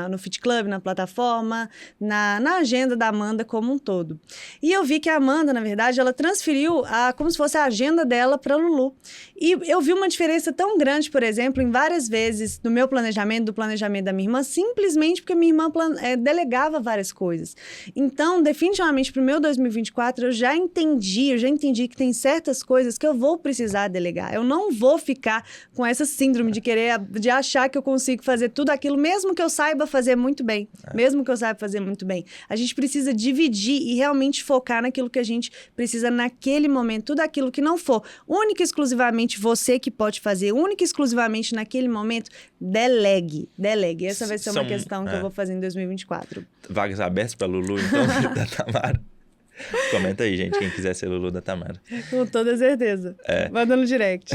no Fit Club, na plataforma, na agenda da Amanda como um todo. E eu vi que a Amanda, na verdade, ela transferiu como se fosse a agenda dela para a Lulu. E eu vi uma diferença tão grande, por exemplo, em várias vezes do meu planejamento, do planejamento da minha irmã, simplesmente porque minha irmã delegava várias coisas. Então, definitivamente, para o meu 2024, eu já entendi que tem certas coisas que eu vou precisar delegar. Eu não vou ficar com essa síndrome de achar que eu consigo fazer tudo aquilo, mesmo que eu saiba fazer muito bem. A gente precisa dividir e realmente focar naquilo que a gente precisa naquele momento. Tudo aquilo que não for única e exclusivamente você que pode fazer, única e exclusivamente naquele momento, delegue. Essa vai ser uma questão que eu vou fazer em 2024. Vagas abertas para Lulu, então, da Tamara. Comenta aí, gente, quem quiser ser Lulu da Tamara. Com toda certeza. Manda no direct.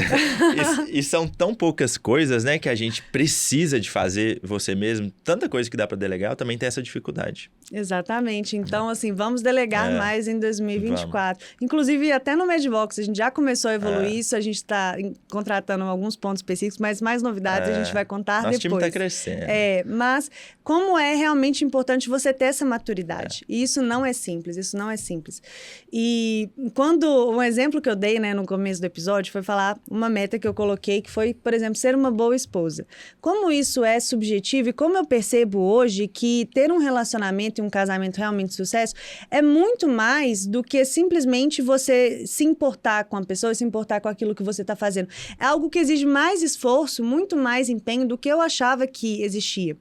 E são tão poucas coisas, né, que a gente precisa de fazer você mesmo. Tanta coisa que dá para delegar, eu também tenho essa dificuldade. Exatamente. Então, assim, vamos delegar mais em 2024. Vamos. Inclusive, até no Medbox, a gente já começou a evoluir isso. A gente está contratando alguns pontos específicos, mas mais novidades a gente vai contar depois. Nosso time está crescendo. Mas como é realmente importante você ter essa maturidade. E isso não é simples, E um exemplo que eu dei, né, no começo do episódio foi falar uma meta que eu coloquei, que foi, por exemplo, ser uma boa esposa. Como isso é subjetivo e como eu percebo hoje que ter um relacionamento e um casamento realmente de sucesso é muito mais do que simplesmente você se importar com a pessoa, se importar com aquilo que você está fazendo. É algo que exige mais esforço, muito mais empenho do que eu achava que existia.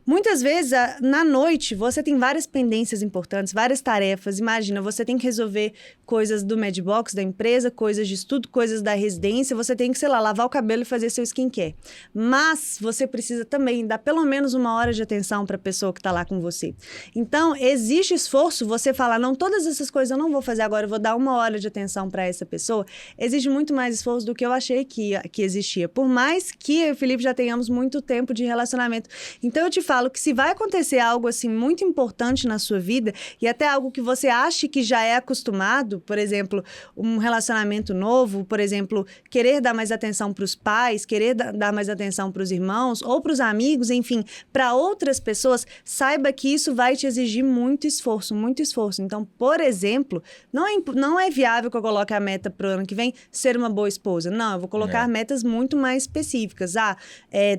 Muitas vezes, na noite, você tem várias pendências importantes, várias tarefas. Imagina, você tem que resolver coisas do Medbox, da empresa, coisas de estudo, coisas da residência. Você tem que, sei lá, lavar o cabelo e fazer seu skincare. Mas você precisa também dar pelo menos 1 hora de atenção para a pessoa que está lá com você. Então, existe esforço você falar, não, todas essas coisas eu não vou fazer agora, eu vou dar 1 hora de atenção para essa pessoa. Exige muito mais esforço do que eu achei que existia. Por mais que eu e o Felipe já tenhamos muito tempo de relacionamento. Então, eu te falo que se vai acontecer algo assim muito importante na sua vida e até algo que você ache que já é acostumado, por exemplo, um relacionamento novo, por exemplo, querer dar mais atenção para os pais, querer dar mais atenção para os irmãos ou para os amigos, enfim, para outras pessoas, saiba que isso vai te exigir muito esforço, muito esforço. Então, por exemplo, não é viável que eu coloque a meta para o ano que vem ser uma boa esposa. Não, eu vou colocar metas muito mais específicas.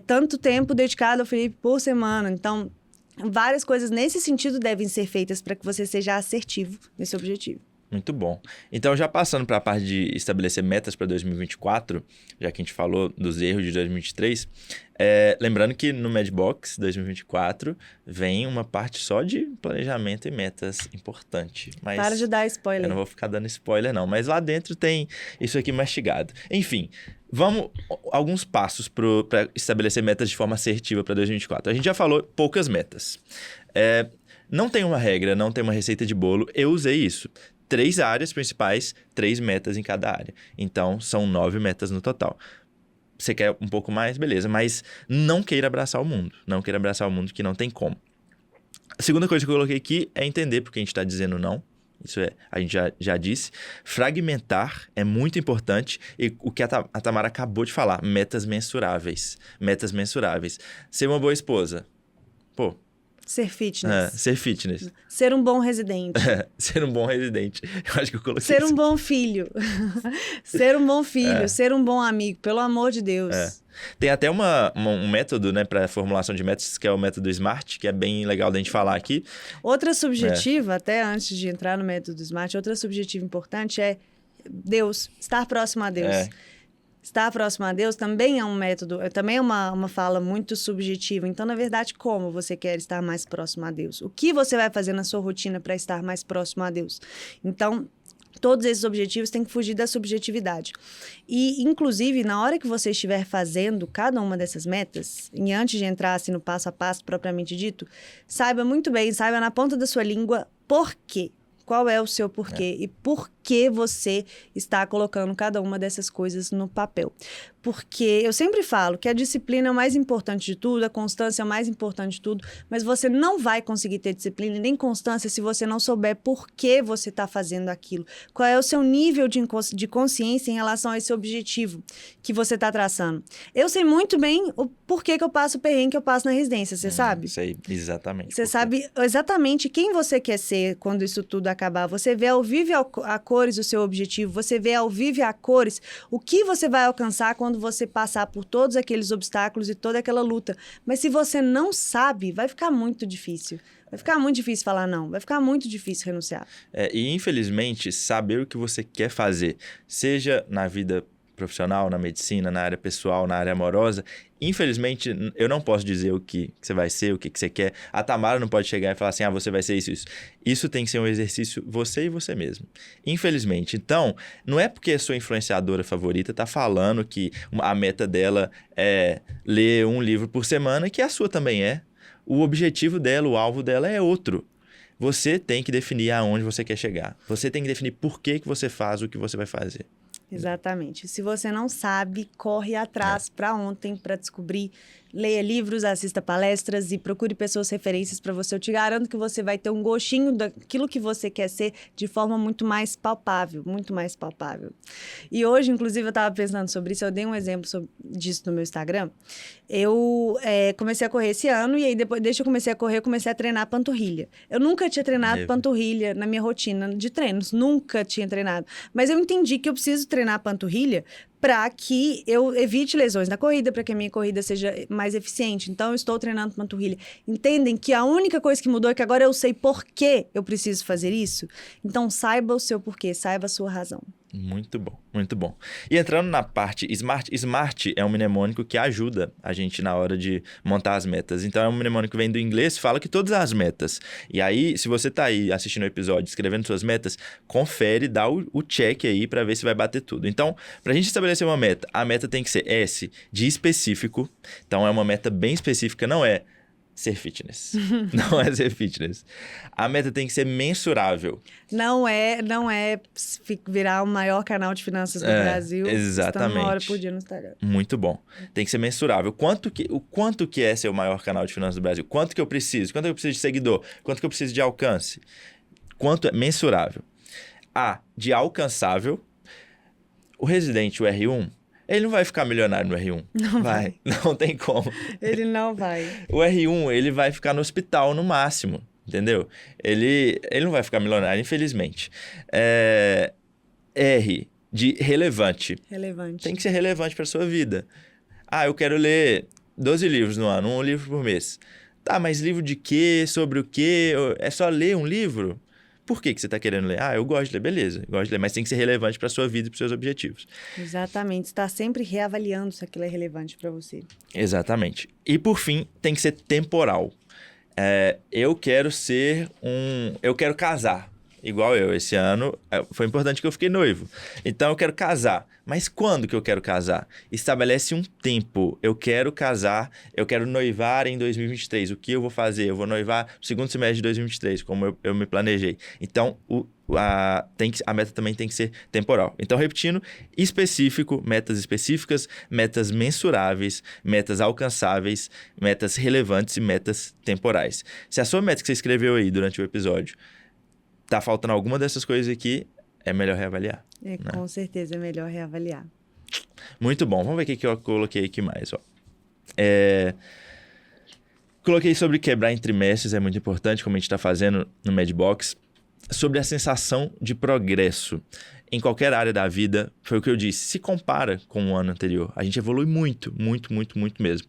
Tanto tempo dedicado ao Felipe por semana. Então, várias coisas nesse sentido devem ser feitas para que você seja assertivo nesse objetivo. Muito bom. Então, já passando para a parte de estabelecer metas para 2024, já que a gente falou dos erros de 2023, lembrando que no Madbox 2024 vem uma parte só de planejamento e metas importante. Mas para de dar spoiler. Eu não vou ficar dando spoiler, não. Mas lá dentro tem isso aqui mastigado. Enfim, vamos alguns passos para estabelecer metas de forma assertiva para 2024. A gente já falou poucas metas. Não tem uma regra, não tem uma receita de bolo. Eu usei isso. 3 áreas principais, 3 metas em cada área. Então, são 9 metas no total. Você quer um pouco mais? Beleza. Mas não queira abraçar o mundo. Não queira abraçar o mundo que não tem como. A segunda coisa que eu coloquei aqui é entender porque a gente está dizendo não. Isso a gente já disse. Fragmentar é muito importante. E o que a Tamara acabou de falar, metas mensuráveis. Metas mensuráveis. Ser uma boa esposa. Pô. Ser fitness. Ser fitness. Ser um bom residente. Ser um bom residente. Eu acho que eu coloquei ser um bom filho. Ser um bom filho. Ser um bom amigo. Pelo amor de Deus. Tem até um método, né, para formulação de metas, que é o método SMART, que é bem legal da gente falar aqui. Outra subjetiva, até antes de entrar no método SMART, outra subjetiva importante é Deus. Estar próximo a Deus. Estar próximo a Deus também é um método, também é uma fala muito subjetiva. Então, na verdade, como você quer estar mais próximo a Deus? O que você vai fazer na sua rotina para estar mais próximo a Deus? Então, todos esses objetivos têm que fugir da subjetividade. E, inclusive, na hora que você estiver fazendo cada uma dessas metas, e antes de entrar assim, no passo a passo propriamente dito, saiba muito bem, saiba na ponta da sua língua por quê. Qual é o seu porquê e por que você está colocando cada uma dessas coisas no papel. Porque eu sempre falo que a disciplina é o mais importante de tudo, a constância é o mais importante de tudo, mas você não vai conseguir ter disciplina nem constância se você não souber por que você está fazendo aquilo. Qual é o seu nível de consciência em relação a esse objetivo que você está traçando. Eu sei muito bem o porquê que eu passo o perrengue que eu passo na residência, você sabe? Sei, exatamente. Você sabe exatamente quem você quer ser quando isso tudo acabar. Você vê ao vivo e a cores o seu objetivo, você vê ao vivo e a cores o que você vai alcançar quando você passar por todos aqueles obstáculos e toda aquela luta. Mas se você não sabe, vai ficar muito difícil. Vai ficar muito difícil falar não, vai ficar muito difícil renunciar. E infelizmente, saber o que você quer fazer, seja na vida profissional, na medicina, na área pessoal, na área amorosa, infelizmente, eu não posso dizer o que você vai ser, o que você quer. A Tamara não pode chegar e falar assim, você vai ser isso, isso. Isso tem que ser um exercício você e você mesmo. Infelizmente. Então, não é porque a sua influenciadora favorita está falando que a meta dela é ler um livro por semana, que a sua também é. O objetivo dela, o alvo dela é outro. Você tem que definir aonde você quer chegar. Você tem que definir por que você faz o que você vai fazer. Exatamente. Se você não sabe, corre atrás para ontem para descobrir. Leia livros, assista palestras e procure pessoas referências para você. Eu te garanto que você vai ter um gostinho daquilo que você quer ser de forma muito mais palpável, muito mais palpável. E hoje, inclusive, eu estava pensando sobre isso, eu dei um exemplo disso no meu Instagram. Eu comecei a correr esse ano e aí depois, desde que eu comecei a correr, eu comecei a treinar panturrilha. Eu nunca tinha treinado panturrilha na minha rotina de treinos, nunca tinha treinado. Mas eu entendi que eu preciso treinar panturrilha para que eu evite lesões na corrida, para que a minha corrida seja mais eficiente. Então, eu estou treinando panturrilha. Entendem que a única coisa que mudou é que agora eu sei por que eu preciso fazer isso? Então, saiba o seu porquê, saiba a sua razão. Muito bom, muito bom. E entrando na parte SMART, SMART é um mnemônico que ajuda a gente na hora de montar as metas. Então, é um mnemônico que vem do inglês, fala que todas as metas. E aí, se você tá aí assistindo o episódio, escrevendo suas metas, confere, dá o check aí para ver se vai bater tudo. Então, pra gente estabelecer uma meta, a meta tem que ser S, de específico. Então, é uma meta bem específica, não é ser fitness. Não é ser fitness. A meta tem que ser mensurável. Não é virar o maior canal de finanças do Brasil. Exatamente. Uma hora por dia no Instagram. Muito bom. Tem que ser mensurável. O quanto que é ser o maior canal de finanças do Brasil? Quanto que eu preciso? Quanto que eu preciso de seguidor? Quanto que eu preciso de alcance? Quanto é mensurável? A, de alcançável. O residente, o R1... ele não vai ficar milionário no R1. Não vai. Não tem como. Ele não vai. O R1, ele vai ficar no hospital no máximo. entendeu? Ele não vai ficar milionário, infelizmente. R, de relevante. Relevante. Tem que ser relevante para sua vida. Eu quero ler 12 livros no ano, um livro por mês. Tá, mas livro de quê? Sobre o quê? É só ler um livro? Por que você está querendo ler? Eu gosto de ler, beleza, gosto de ler, mas tem que ser relevante para a sua vida e para os seus objetivos. Exatamente, está sempre reavaliando se aquilo é relevante para você. Exatamente. E por fim, tem que ser temporal. Eu quero casar, igual eu. Esse ano foi importante que eu fiquei noivo. Então eu quero casar. Mas quando que eu quero casar? Estabelece um tempo. Eu quero casar, eu quero noivar em 2023. O que eu vou fazer? Eu vou noivar no segundo semestre de 2023, como eu me planejei. Então, a meta também tem que ser temporal. Então, repetindo, específico, metas específicas, metas mensuráveis, metas alcançáveis, metas relevantes e metas temporais. Se a sua meta que você escreveu aí durante o episódio tá faltando alguma dessas coisas aqui, é melhor reavaliar. Né? Com certeza é melhor reavaliar. Muito bom. Vamos ver o que eu coloquei aqui mais. Coloquei sobre quebrar em trimestres, é muito importante, como a gente está fazendo no Madbox. Sobre a sensação de progresso. Em qualquer área da vida, foi o que eu disse, se compara com o ano anterior. A gente evolui muito, muito, muito, muito mesmo.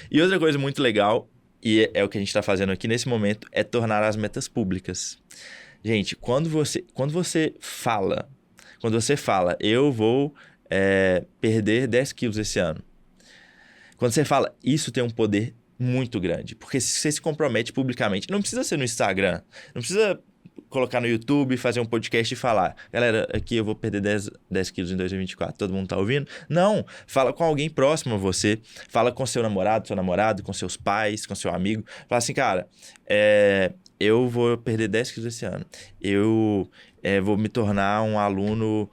E outra coisa muito legal, e é o que a gente está fazendo aqui nesse momento, é tornar as metas públicas. Gente, quando você fala, eu vou perder 10 quilos esse ano. Quando você fala, isso tem um poder muito grande. Porque se você se compromete publicamente, não precisa ser no Instagram, não precisa colocar no YouTube, fazer um podcast e falar, galera, aqui eu vou perder 10 quilos em 2024, todo mundo tá ouvindo? Não, fala com alguém próximo a você, fala com seu namorado, com seus pais, com seu amigo, fala assim, cara, eu vou perder 10 quilos esse ano. Eu vou me tornar um aluno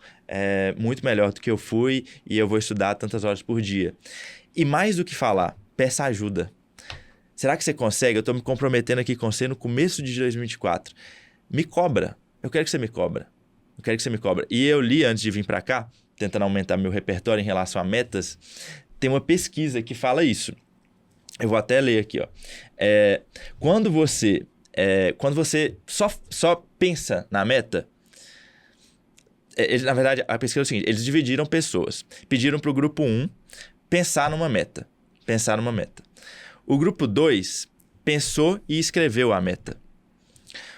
muito melhor do que eu fui e eu vou estudar tantas horas por dia. E mais do que falar, peça ajuda. Será que você consegue? Eu estou me comprometendo aqui com você no começo de 2024. Me cobra. Eu quero que você me cobra. E eu li antes de vir para cá, tentando aumentar meu repertório em relação a metas, tem uma pesquisa que fala isso. Eu vou até ler aqui, ó. Quando você só pensa na meta, na verdade, a pesquisa é o seguinte, eles dividiram pessoas, pediram para o grupo 1 pensar numa meta. O grupo 2 pensou e escreveu a meta.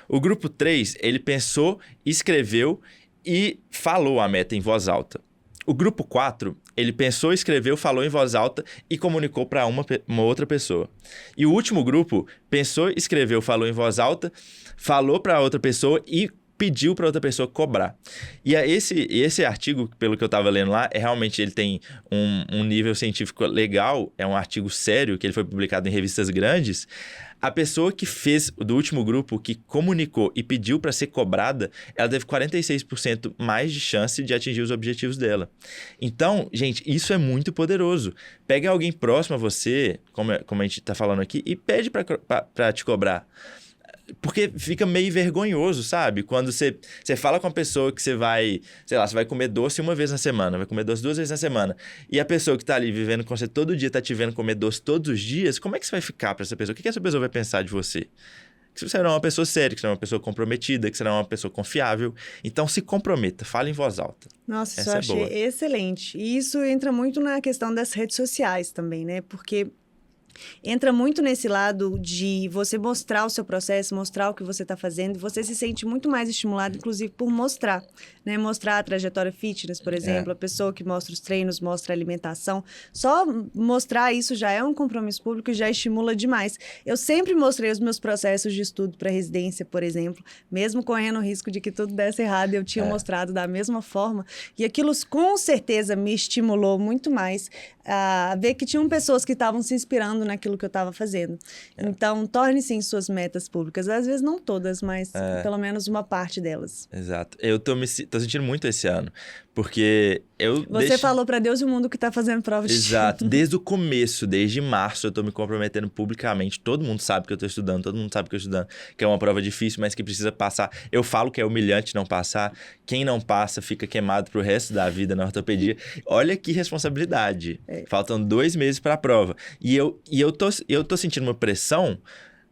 O grupo 3, ele pensou, escreveu e falou a meta em voz alta. O grupo 4, ele pensou, escreveu, falou em voz alta e comunicou para uma outra pessoa. E o último grupo pensou, escreveu, falou em voz alta, falou para outra pessoa e pediu para outra pessoa cobrar. E esse artigo, pelo que eu estava lendo lá, realmente ele tem um nível científico legal, é um artigo sério, que ele foi publicado em revistas grandes. A pessoa que fez, do último grupo, que comunicou e pediu para ser cobrada, ela teve 46% mais de chance de atingir os objetivos dela. Então, gente, isso é muito poderoso. Pega alguém próximo a você, como a gente está falando aqui, e pede para te cobrar. Porque fica meio vergonhoso, sabe? Quando você fala com a pessoa que você vai, sei lá, você vai comer doce uma vez na semana, vai comer doce 2 vezes na semana, e a pessoa que tá ali vivendo com você todo dia, tá te vendo comer doce todos os dias, como é que você vai ficar pra essa pessoa? O que essa pessoa vai pensar de você? Que você não é uma pessoa séria, que você não é uma pessoa comprometida, que você não é uma pessoa confiável. Então, se comprometa, fale em voz alta. Nossa, isso eu achei excelente. E isso entra muito na questão das redes sociais também, né? Porque entra muito nesse lado de você mostrar o seu processo, mostrar o que você está fazendo, e você se sente muito mais estimulado, inclusive, por mostrar, né? Mostrar a trajetória fitness, por exemplo, a pessoa que mostra os treinos, mostra a alimentação. Só mostrar isso já é um compromisso público e já estimula demais. Eu sempre mostrei os meus processos de estudo para residência, por exemplo, mesmo correndo o risco de que tudo desse errado, eu tinha mostrado da mesma forma, e aquilo com certeza me estimulou muito mais a ver que tinham pessoas que estavam se inspirando naquilo que eu estava fazendo. Então, torne sim suas metas públicas. Às vezes não todas, mas pelo menos uma parte delas. Exato. Eu tô sentindo muito esse ano, porque Você falou para Deus e o mundo que tá fazendo prova de Exato. Desde o começo, desde março, eu tô me comprometendo publicamente. Todo mundo sabe que eu tô estudando, todo mundo sabe que eu tô estudando, que é uma prova difícil, mas que precisa passar. Eu falo que é humilhante não passar. Quem não passa fica queimado pro resto da vida na ortopedia. Olha que responsabilidade. Faltam 2 meses para a prova. E eu tô sentindo uma pressão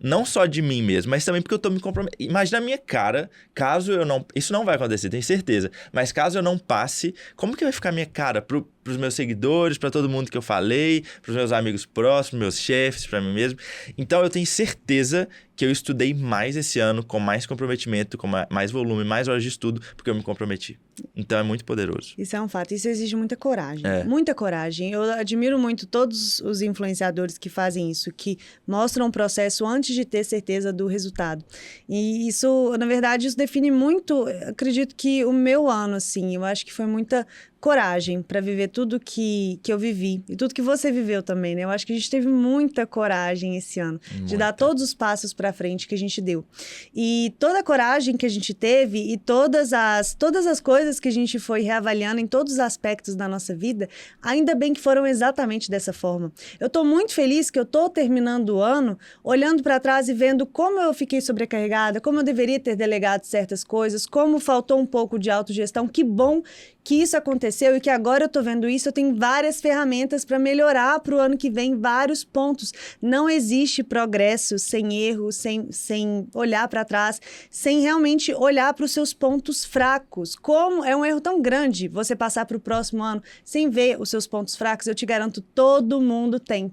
Não só de mim mesmo, mas também porque eu tô me comprometendo. Imagina a minha cara, caso eu não... Isso não vai acontecer, tenho certeza. Mas caso eu não passe, como que vai ficar a minha cara pros meus seguidores, para todo mundo que eu falei, pros meus amigos próximos, meus chefes, para mim mesmo? Então eu tenho certeza que eu estudei mais esse ano, com mais comprometimento, com mais volume, mais horas de estudo, porque eu me comprometi. Então é muito poderoso. Isso é um fato. Isso exige muita coragem. Muita coragem. Eu admiro muito todos os influenciadores que fazem isso, que mostram o processo antes de ter certeza do resultado. E isso, na verdade, isso define muito, acredito que o meu ano, assim, eu acho que foi muita coragem para viver tudo que eu vivi e tudo que você viveu também, né? Eu acho que a gente teve muita coragem esse ano de dar todos os passos para frente que a gente deu. E toda a coragem que a gente teve e todas as coisas que a gente foi reavaliando em todos os aspectos da nossa vida, ainda bem que foram exatamente dessa forma. Eu tô muito feliz que eu tô terminando o ano olhando para trás e vendo como eu fiquei sobrecarregada, como eu deveria ter delegado certas coisas, como faltou um pouco de autogestão. Que bom que isso aconteceu e que agora eu tô vendo isso, eu tenho várias ferramentas para melhorar para o ano que vem, vários pontos. Não existe progresso sem erro, sem olhar para trás, sem realmente olhar para os seus pontos fracos. Como é um erro tão grande você passar para o próximo ano sem ver os seus pontos fracos, eu te garanto, todo mundo tem.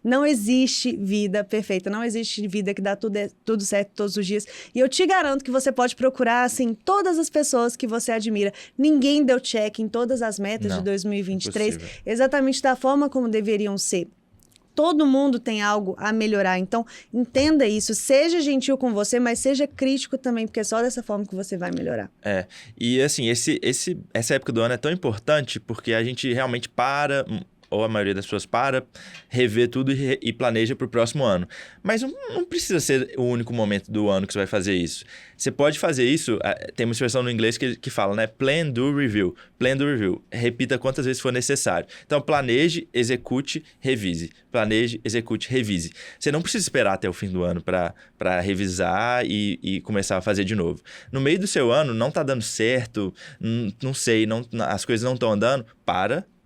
Não existe vida perfeita, não existe vida que dá tudo certo todos os dias. E eu te garanto que você pode procurar, assim, todas as pessoas que você admira. Ninguém deu check em todas as metas de 2023, exatamente da forma como deveriam ser. Todo mundo tem algo a melhorar, então entenda isso, seja gentil com você, mas seja crítico também, porque é só dessa forma que você vai melhorar. E assim, essa época do ano é tão importante porque a gente realmente para... ou a maioria das pessoas para, rever tudo e planeja para o próximo ano. Mas não precisa ser o único momento do ano que você vai fazer isso. Você pode fazer isso, tem uma expressão no inglês que fala, né? Plan, do, review. Plan, do, review. Repita quantas vezes for necessário. Então, planeje, execute, revise. Planeje, execute, revise. Você não precisa esperar até o fim do ano para revisar e começar a fazer de novo. No meio do seu ano, não está dando certo, não sei, as coisas não estão andando,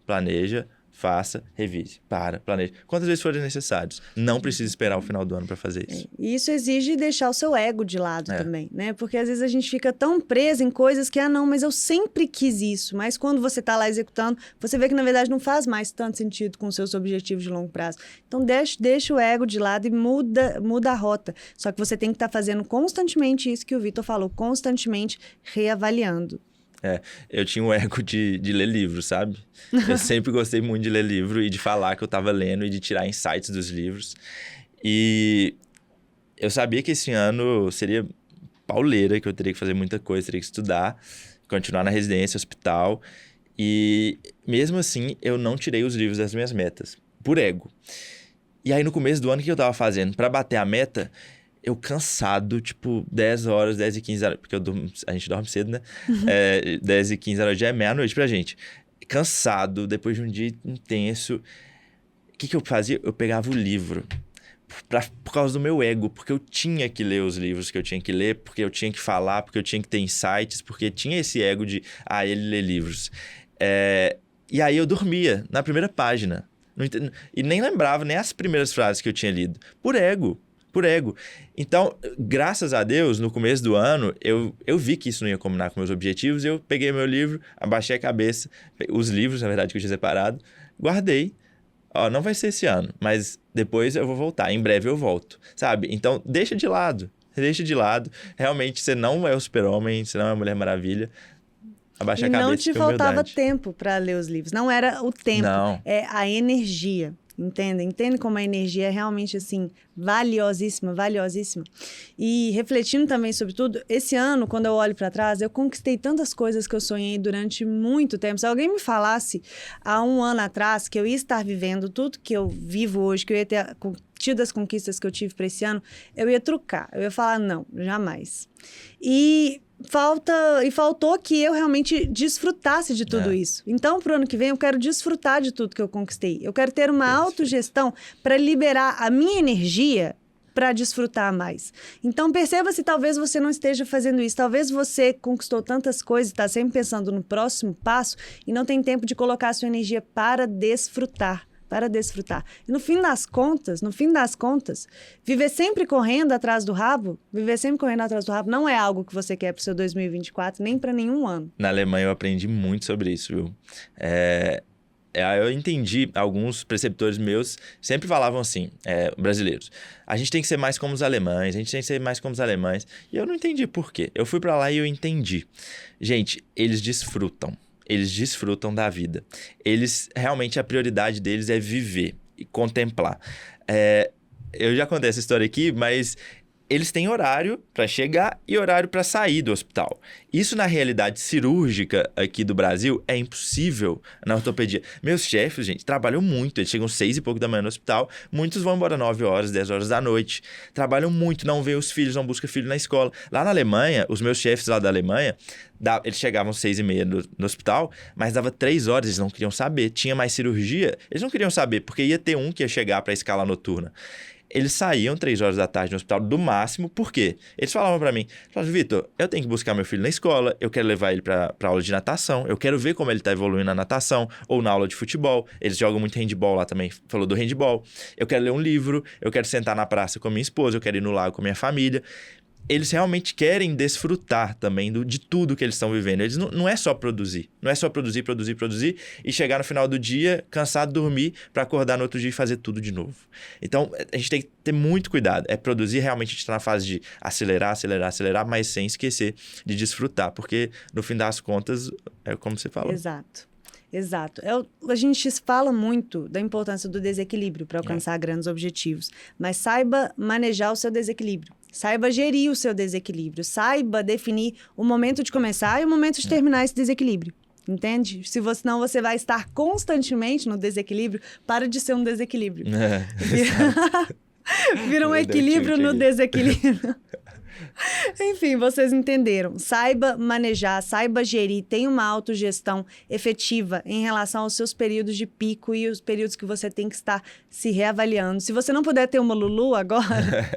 planeja, faça, revise, planeje. Quantas vezes forem necessários. Não precisa esperar o final do ano para fazer isso. E isso exige deixar o seu ego de lado também, né? Porque às vezes a gente fica tão preso em coisas que, não, mas eu sempre quis isso. Mas quando você tá lá executando, você vê que na verdade não faz mais tanto sentido com os seus objetivos de longo prazo. Então deixa o ego de lado e muda a rota. Só que você tem que estar fazendo constantemente isso que o Vitor falou, constantemente reavaliando. Eu tinha o ego de ler livros, sabe? Eu sempre gostei muito de ler livro e de falar que eu estava lendo e de tirar insights dos livros. E eu sabia que esse ano seria pauleira, que eu teria que fazer muita coisa, teria que estudar, continuar na residência, hospital. E mesmo assim, eu não tirei os livros das minhas metas, por ego. E aí, no começo do ano, o que eu estava fazendo? Para bater a meta... Eu cansado, tipo, 10 horas, 10 e 15 horas, porque a gente dorme cedo, né? 10 e 15 horas já é meia-noite pra gente. Cansado, depois de um dia intenso. O que eu fazia? Eu pegava o livro, por causa do meu ego, porque eu tinha que ler os livros que eu tinha que ler, porque eu tinha que falar, porque eu tinha que ter insights, porque tinha esse ego de, ele lê livros. E aí eu dormia na primeira página. E nem lembrava nem as primeiras frases que eu tinha lido. Por ego. Então, graças a Deus, no começo do ano, eu vi que isso não ia combinar com meus objetivos, eu peguei meu livro, abaixei a cabeça, os livros, na verdade, que eu tinha separado, guardei. Não vai ser esse ano, mas depois eu vou voltar, em breve eu volto, sabe? Então, deixa de lado. Realmente, você não é o super-homem, você não é a Mulher Maravilha. Abaixa a cabeça. E não te faltava tempo para ler os livros, não era o tempo, não. É a energia. Entende como a energia é realmente, assim, valiosíssima. E refletindo também sobre tudo, esse ano, quando eu olho para trás, eu conquistei tantas coisas que eu sonhei durante muito tempo. Se alguém me falasse há um ano atrás que eu ia estar vivendo tudo que eu vivo hoje, que eu ia ter tido as conquistas que eu tive para esse ano, eu ia trucar. Eu ia falar, não, jamais. E faltou que eu realmente desfrutasse de tudo isso. Então, pro ano que vem, eu quero desfrutar de tudo que eu conquistei. Eu quero ter uma autogestão para liberar a minha energia para desfrutar mais. Então, perceba se talvez você não esteja fazendo isso. Talvez você conquistou tantas coisas, está sempre pensando no próximo passo e não tem tempo de colocar a sua energia para desfrutar para desfrutar. E no fim das contas, viver sempre correndo atrás do rabo não é algo que você quer para o seu 2024, nem para nenhum ano. Na Alemanha eu aprendi muito sobre isso, viu? Eu entendi, alguns preceptores meus sempre falavam assim, brasileiros, a gente tem que ser mais como os alemães, e eu não entendi por quê. Eu fui pra lá e eu entendi. Gente, eles desfrutam da vida. Eles, realmente, a prioridade deles é viver e contemplar. Eu já contei essa história aqui, mas eles têm horário para chegar e horário para sair do hospital. Isso, na realidade cirúrgica aqui do Brasil, é impossível na ortopedia. Meus chefes, gente, trabalham muito. Eles chegam 6 e pouco da manhã no hospital. Muitos vão embora 9 horas, 10 horas da noite. Trabalham muito, não veem os filhos, não buscam filho na escola. Lá na Alemanha, os meus chefes lá da Alemanha, eles chegavam 6h30 no hospital, mas dava 3 horas, eles não queriam saber. Tinha mais cirurgia, eles não queriam saber, porque ia ter um que ia chegar para a escala noturna. Eles saíam 3 horas da tarde no hospital, do máximo. Por quê? Eles falavam pra mim, Vitor, eu tenho que buscar meu filho na escola, eu quero levar ele pra aula de natação, eu quero ver como ele tá evoluindo na natação, ou na aula de futebol. Eles jogam muito handball lá também, falou do handball. Eu quero ler um livro, eu quero sentar na praça com a minha esposa, eu quero ir no lago com a minha família. Eles realmente querem desfrutar também de tudo que eles estão vivendo. Eles não é só produzir. Não é só produzir e chegar no final do dia, cansado, dormir, para acordar no outro dia e fazer tudo de novo. Então, a gente tem que ter muito cuidado. Produzir, realmente, a gente está na fase de acelerar, mas sem esquecer de desfrutar. Porque, no fim das contas, é como você falou. Exato. A gente fala muito da importância do desequilíbrio para alcançar grandes objetivos. Mas saiba manejar o seu desequilíbrio. Saiba gerir o seu desequilíbrio. Saiba definir o momento de começar e o momento de terminar esse desequilíbrio. Entende? Senão você vai estar constantemente no desequilíbrio. Para de ser um desequilíbrio. Vira um equilíbrio no desequilíbrio. Enfim, vocês entenderam. Saiba manejar, saiba gerir, tenha uma autogestão efetiva em relação aos seus períodos de pico e os períodos que você tem que estar se reavaliando. Se você não puder ter uma Lulu agora,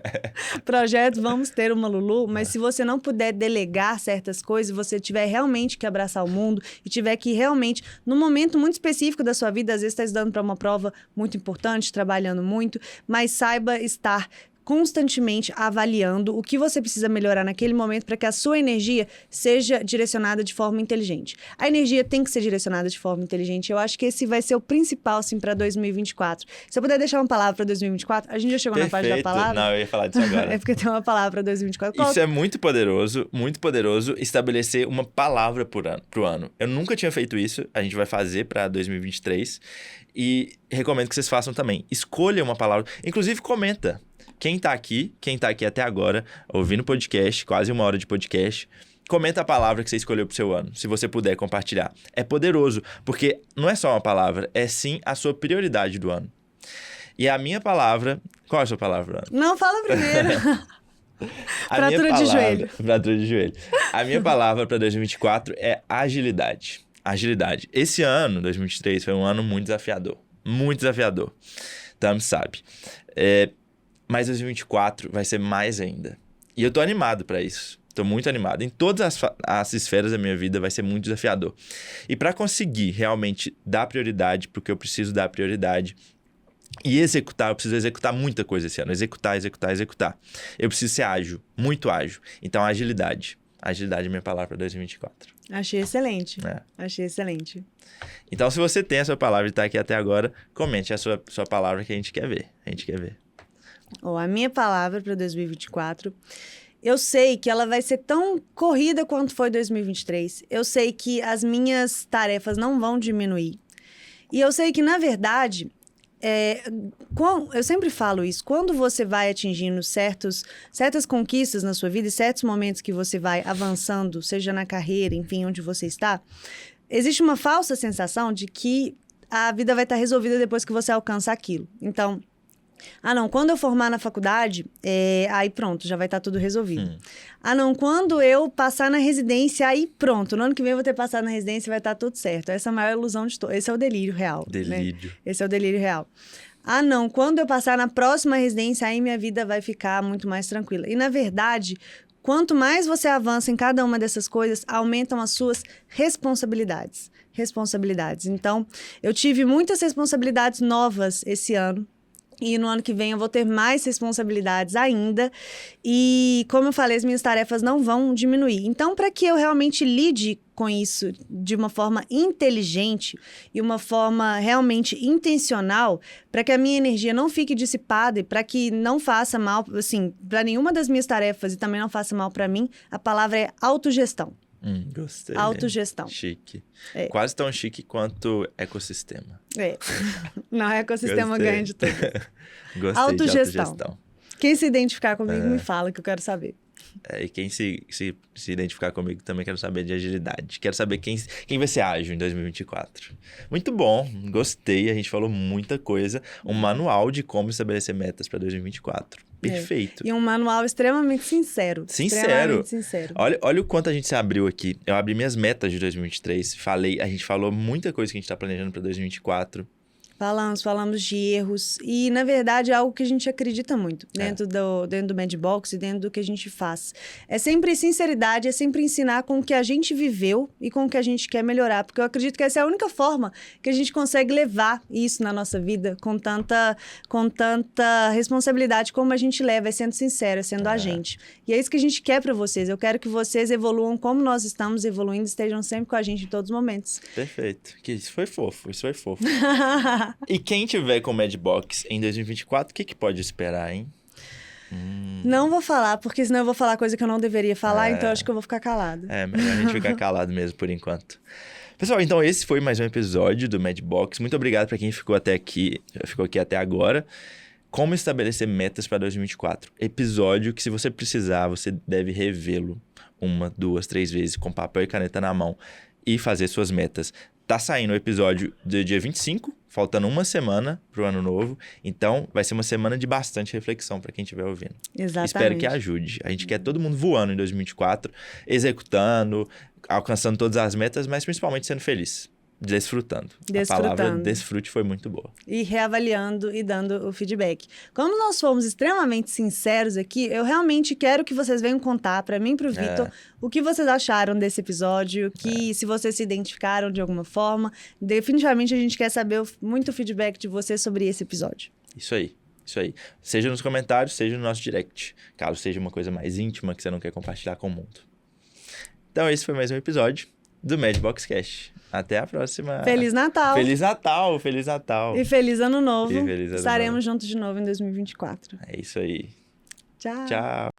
projeto, vamos ter uma Lulu, mas se você não puder delegar certas coisas, você tiver realmente que abraçar o mundo e tiver que realmente, num momento muito específico da sua vida, às vezes está estudando para uma prova muito importante, trabalhando muito, mas saiba estar constantemente avaliando o que você precisa melhorar naquele momento para que a sua energia seja direcionada de forma inteligente. A energia tem que ser direcionada de forma inteligente. Eu acho que esse vai ser o principal, assim, para 2024. Se eu puder deixar uma palavra para 2024, a gente já chegou Perfeito. Na parte da palavra? Não, eu ia falar disso agora. É porque tem uma palavra para 2024. Isso é muito poderoso estabelecer uma palavra pro ano. Eu nunca tinha feito isso, a gente vai fazer para 2023 e recomendo que vocês façam também. Escolha uma palavra, inclusive comenta. Quem tá aqui até agora, ouvindo podcast, quase 1 hora de podcast, comenta a palavra que você escolheu pro seu ano, se você puder compartilhar. É poderoso, porque não é só uma palavra, é sim a sua prioridade do ano. E a minha palavra... Qual é a sua palavra? Não, fala primeiro. Fratura de joelho. Fratura de joelho. A minha palavra para 2024 é agilidade. Agilidade. Esse ano, 2023, foi um ano muito desafiador. Muito desafiador. Tam sabe. Mas 2024 vai ser mais ainda. E eu tô animado para isso. Tô muito animado. Em todas as esferas da minha vida vai ser muito desafiador. E para conseguir realmente dar prioridade, porque eu preciso dar prioridade e executar, eu preciso executar muita coisa esse ano. Executar. Eu preciso ser ágil, muito ágil. Então, agilidade. Agilidade é minha palavra para 2024. Achei excelente. Achei excelente. Então, se você tem a sua palavra e tá aqui até agora, comente a sua palavra que a gente quer ver. A minha palavra para 2024, eu sei que ela vai ser tão corrida quanto foi 2023. Eu sei que as minhas tarefas não vão diminuir. E eu sei que, na verdade, eu sempre falo isso, quando você vai atingindo certas conquistas na sua vida e certos momentos que você vai avançando, seja na carreira, enfim, onde você está, existe uma falsa sensação de que a vida vai estar resolvida depois que você alcança aquilo. Então... quando eu formar na faculdade, aí pronto, já vai estar tudo resolvido. Quando eu passar na residência, aí pronto, no ano que vem eu vou ter passado na residência e vai estar tudo certo. Essa é a maior ilusão de todos. Esse é o delírio real. Né? Esse é o delírio real. Quando eu passar na próxima residência, aí minha vida vai ficar muito mais tranquila. E, na verdade, quanto mais você avança em cada uma dessas coisas, aumentam as suas responsabilidades. Então, eu tive muitas responsabilidades novas esse ano. E no ano que vem eu vou ter mais responsabilidades ainda. E, como eu falei, as minhas tarefas não vão diminuir. Então, para que eu realmente lide com isso de uma forma inteligente e uma forma realmente intencional, para que a minha energia não fique dissipada e para que não faça mal, assim, para nenhuma das minhas tarefas e também não faça mal para mim, a palavra é autogestão. Gostei. Autogestão. Chique. Quase tão chique quanto ecossistema. Não, ecossistema ganha de tudo. Gostei autogestão. De autogestão. Quem se identificar comigo, me fala que eu quero saber. E quem se identificar comigo também quero saber de agilidade. Quero saber quem vai ser ágil em 2024. Muito bom, gostei. A gente falou muita coisa. Um manual de como estabelecer metas para 2024. Perfeito. E um manual extremamente sincero. Extremamente sincero. Olha o quanto a gente se abriu aqui. Eu abri minhas metas de 2023. A gente falou muita coisa que a gente está planejando para 2024. Falamos de erros e, na verdade, é algo que a gente acredita muito dentro do Madbox e dentro do que a gente faz. É sempre sinceridade, é sempre ensinar com o que a gente viveu e com o que a gente quer melhorar, porque eu acredito que essa é a única forma que a gente consegue levar isso na nossa vida com tanta responsabilidade como a gente leva, é sendo sincero, é sendo a gente. E é isso que a gente quer para vocês. Eu quero que vocês evoluam como nós estamos evoluindo, estejam sempre com a gente em todos os momentos. Perfeito. Isso foi fofo. E quem tiver com o Madbox em 2024, o que pode esperar, hein? Não vou falar, porque senão eu vou falar coisa que eu não deveria falar, então acho que eu vou ficar calado. Melhor a gente ficar calado mesmo por enquanto. Pessoal, então esse foi mais um episódio do Madbox. Muito obrigado para quem ficou aqui até agora. Como estabelecer metas para 2024? Episódio que, se você precisar, você deve revê-lo 1, 2, 3 vezes com papel e caneta na mão e fazer suas metas. Tá saindo o episódio do dia 25, faltando uma semana pro ano novo. Então, vai ser uma semana de bastante reflexão para quem estiver ouvindo. Exatamente. Espero que ajude. A gente quer todo mundo voando em 2024, executando, alcançando todas as metas, mas principalmente sendo feliz. Desfrutando. A palavra desfrute foi muito boa. E reavaliando e dando o feedback. Como nós fomos extremamente sinceros aqui, eu realmente quero que vocês venham contar para mim e pro Vitor o que vocês acharam desse episódio, se vocês se identificaram de alguma forma. Definitivamente a gente quer saber muito feedback de vocês sobre esse episódio. Isso aí. Seja nos comentários, seja no nosso direct. Caso seja uma coisa mais íntima que você não quer compartilhar com o mundo. Então esse foi mais um episódio do Madbox Cash. Até a próxima. Feliz Natal. Feliz Natal. Feliz Natal. E feliz Ano Novo. Estaremos juntos de novo em 2024. É isso aí. Tchau. Tchau.